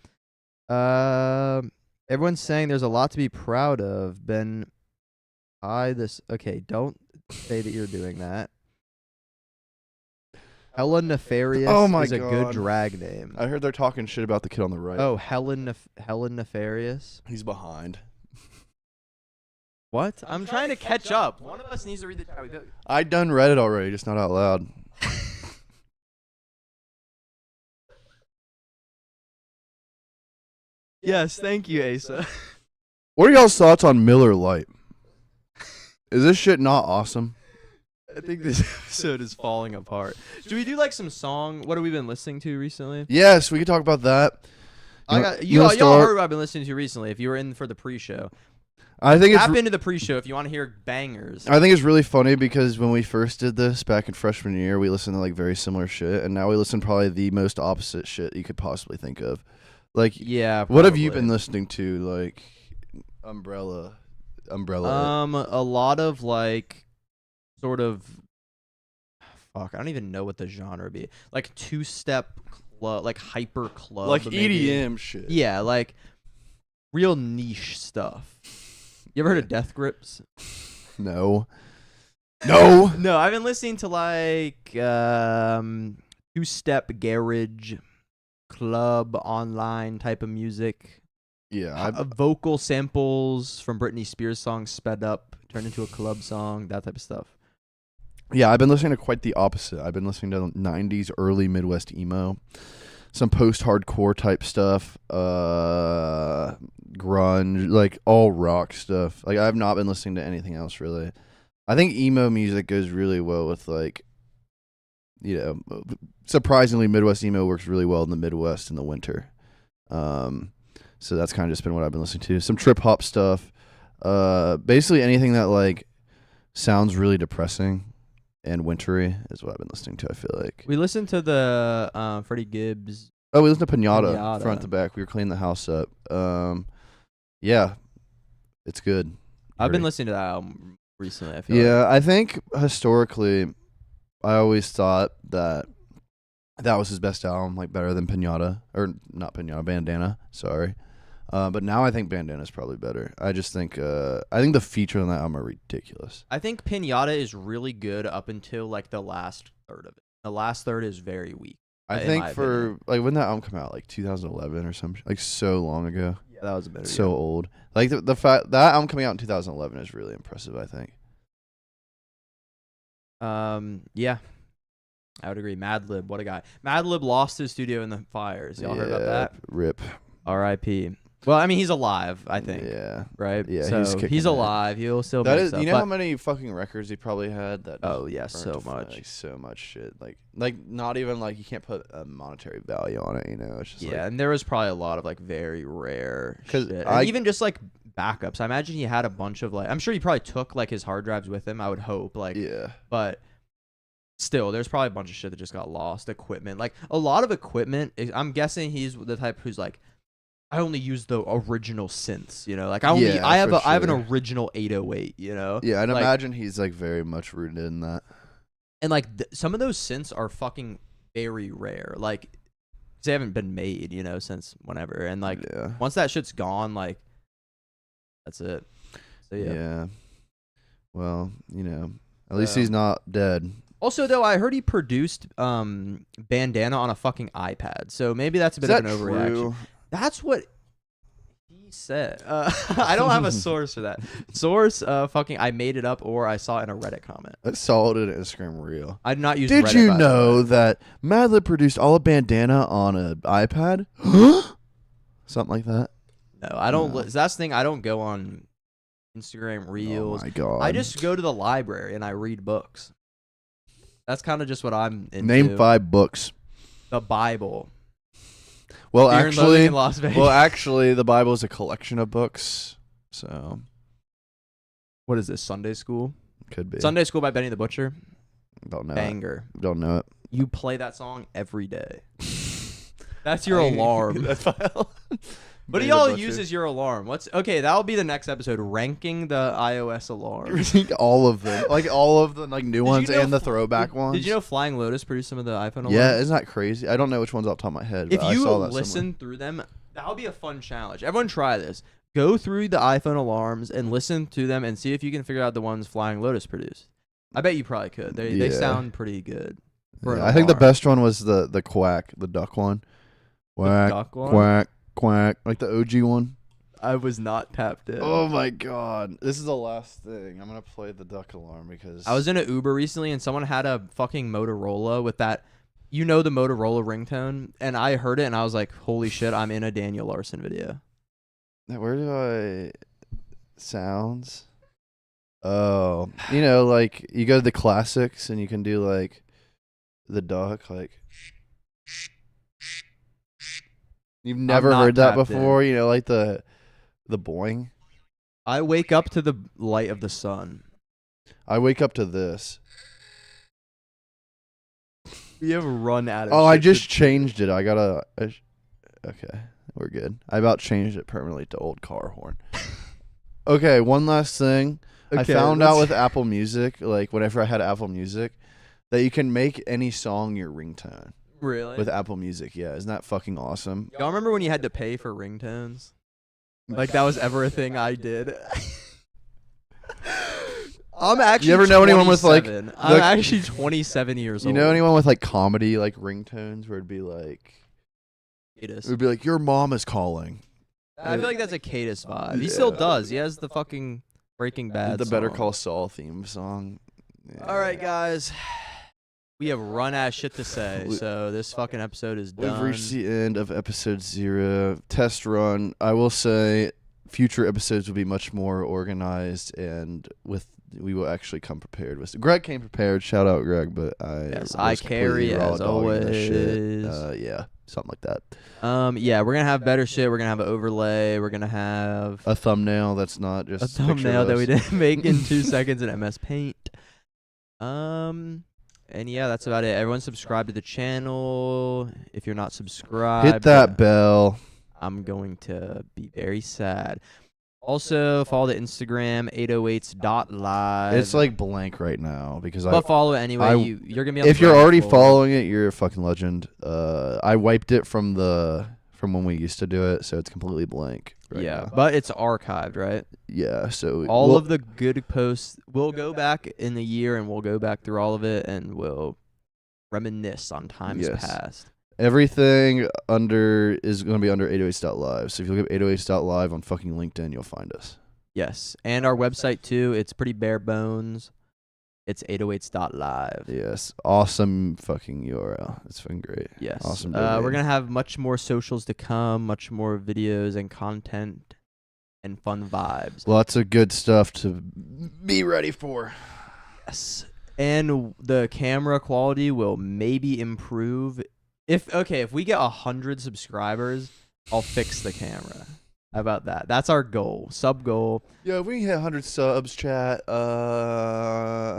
Everyone's saying there's a lot to be proud of. Okay, don't say that you're doing that. Helen Nefarious is a good drag name. I heard they're talking shit about the kid on the right. Oh, Helen Nefarious. He's behind. What? I'm trying to catch up. One of us needs to read the chat. I done read it already, just not out loud. Yes, thank you, Asa. What are y'all's thoughts on Miller Lite? Is this shit not awesome? I think this episode is falling apart. Should we do like some song? What have we been listening to recently? Yes, we can talk about that. Y'all heard what I've been listening to recently. If you were in for the pre-show, I think tap into the pre-show if you want to hear bangers. I think it's really funny because when we first did this back in freshman year, we listened to like very similar shit, and now we listen to probably the most opposite shit you could possibly think of. Like, yeah. What have you been probably. listening to? Like, Umbrella. A lot of like, sort of. Fuck, I don't even know what the genre would be. Like two-step club, like hyper club, like maybe. EDM shit. Yeah, like real niche stuff. You ever heard of Death Grips? No. No. No, I've been listening to like two-step garage club online type of music. Yeah. Vocal samples from Britney Spears songs sped up, turned into a club song, that type of stuff. Yeah, I've been listening to quite the opposite. I've been listening to 90s early Midwest emo, some post-hardcore type stuff, grunge, like all rock stuff. Like I've not been listening to anything else really. I think emo music goes really well with like, surprisingly Midwest emo works really well in the Midwest in the winter. So that's kind of just been what I've been listening to. Some trip hop stuff. Basically anything that like sounds really depressing and wintry is what I've been listening to, I feel like. We listened to the Freddie Gibbs. Oh, we listened to Pinata, Pinata. front to back. We were cleaning the house up. Yeah, it's good. I've been Pretty. listening to that album recently. I feel Yeah, like. I think historically, I always thought that was his best album, like better than Pinata, or not Pinata, Bandana. Sorry, but now I think Bandana is probably better. I just think the features on that album are ridiculous. I think Pinata is really good up until like the last third of it. The last third is very weak. I in think my for opinion. like when that album came out, like 2011 or something, like so long ago, Yeah, that was a bit so old. Like the fact that album coming out in 2011 is really impressive. I think. Yeah, I would agree. Madlib, what a guy. Madlib lost his studio in the fires. Y'all heard about that? Rip. R.I.P. Well, I mean, he's alive, I think. Yeah. Right? Yeah, so he's kicking he's it. alive. He'll still That make is, stuff. you know but how many fucking records he probably had? That Oh, just yeah, burnt so to much. like so much shit. Like not even like you can't put a monetary value on it. You know, it's just yeah, like, and there was probably a lot of like very rare 'Cause shit. I- And even just like backups. I imagine he had a bunch of like I'm sure he probably took like his hard drives with him, I would hope. Like yeah. but still there's probably a bunch of shit that just got lost. Equipment. Like a lot of equipment I'm guessing he's the type who's like I only use the original synths, you know. Like I Yeah, have for I have an sure. original 808, you know. Yeah, I'd Like- imagine he's like very much rooted in that. And like some of those synths are fucking very rare. Like 'cause they haven't been made, you know, since whenever. And like Yeah. once that shit's gone, like that's it. So yeah. Yeah. Well, at least Yeah. he's not dead. Also though, I heard he produced Bandana on a fucking iPad. So maybe that's a bit Is of that an overreaction. true? That's what he said. I don't have a source for that. Source fucking I made it up or I saw it in a Reddit comment. I saw it in an Instagram reel. I did not use Did Reddit, you by the know way. that Madlib produced all of Bandana on an iPad? Something like that. No, I don't No. that's the thing, I don't go on Instagram reels. Oh my god. I just go to the library and I read books. That's kind of just what I'm into. name 5 books. The Bible. Well, Fear and Loathing actually, in Las Vegas. the Bible is a collection of books, so What is this? Sunday School? could be. Sunday School by Benny the Butcher. Don't know. Banger. It. Don't know it. You play that song every day. That's your alarm. What do y'all use as your alarm? That'll be the next episode, ranking the iOS alarms. all of them, like all of the like new Did ones you know and the throwback ones. Did you know Flying Lotus produced some of the iPhone alarms? Yeah, isn't that crazy? I don't know which ones off the top of my head. If but I you saw that listen through them, that'll be a fun challenge. Everyone try this. Go through the iPhone alarms and listen to them and see if you can figure out the ones Flying Lotus produced. I bet you probably could. They Yeah. sound pretty good. for an Yeah, I think the alarm. best one was the quack, the duck one. Quack, duck one? quack, quack, like the OG one. I was not tapped in. Oh my god, this is the last thing. I'm gonna play the duck alarm because I was in an Uber recently and someone had a fucking Motorola with that, the Motorola ringtone, and I heard it and I was like, holy shit, I'm in a Daniel Larson video. Where do I sounds? Oh, like you go to the classics and you can do like the duck, like you've never not heard that tapped in. before. Like the boing. I wake up to the light of the sun. I wake up to this. We have run out of Oh, I shit just to- changed it. Okay, we're good. I about changed it permanently to old car horn. Okay, one last thing. I Okay, found out let's- with Apple Music, like whenever I had Apple Music, that you can make any song your ringtone Really? with Apple Music. Yeah, isn't that fucking awesome? Y'all remember when you had to pay for ringtones? Like that was ever a thing I did. I'm actually. You ever know anyone with, like, 27. I'm the- actually 27 years You old. know anyone with like comedy like ringtones where it'd be like your mom is calling. I feel like that's a Cadis vibe. He still does. He has the fucking Breaking Bad. The Better song. Call Saul theme song. Yeah. All right, guys. We have run out of shit to say, We- so this fucking episode is We've done. reached the end of episode 0. Test run. I will say future episodes will be much more organized and with we will actually come prepared with. Greg came prepared. Shout out Greg, but I was carry completely raw as dogging this shit. always. Yeah, something like that. Yeah, we're gonna have better shit. We're gonna have an overlay. We're gonna have A thumbnail that's not just a picture of thumbnail that we us. didn't make in 2 seconds in MS Paint. And yeah, that's about it. Everyone subscribe to the channel. If you're not subscribed, Hit that bell. I'm going to be very sad. Also, follow the Instagram 808s.live. It's like blank right now because but follow it anyway. I- You're gonna be on if the you're ground already floor. following it, you're a fucking legend. I wiped it from when we used to do it, so it's completely blank. Right now. But it's archived, right? Yeah. So All of the good posts. We'll go back in the year and we'll go back through all of it and we'll reminisce on times Yes. past. everything under is going to be under 808s.live. So if you look up 808s.live on fucking LinkedIn, you'll find us. Yes, and our website too. It's pretty bare bones. It's 808s.live. Yes. Awesome fucking URL. It's fucking great. Yes. Awesome. We're domain. going to have much more socials to come, much more videos and content and fun vibes. Lots of good stuff to be ready for. Yes. And the camera quality will maybe improve. If we get 100 subscribers, I'll fix the camera. How about that? That's our goal. Sub goal. Yeah, if we can hit 100 subs, chat.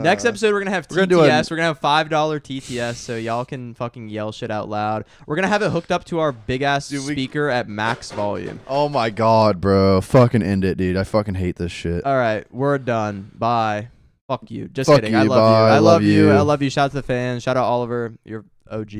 Next episode, we're going to have we're TTS. gonna do a- We're going to have $5 TTS so y'all can fucking yell shit out loud. We're going to have it hooked up to our big-ass Dude, speaker at max volume. Oh my god, bro. Fucking end it, dude. I fucking hate this shit. All right. We're done. Bye. Fuck you. Just Fuck kidding. you, I love bye. you. I love you. you. I love you. Shout out to the fans. Shout out Oliver. You're OG.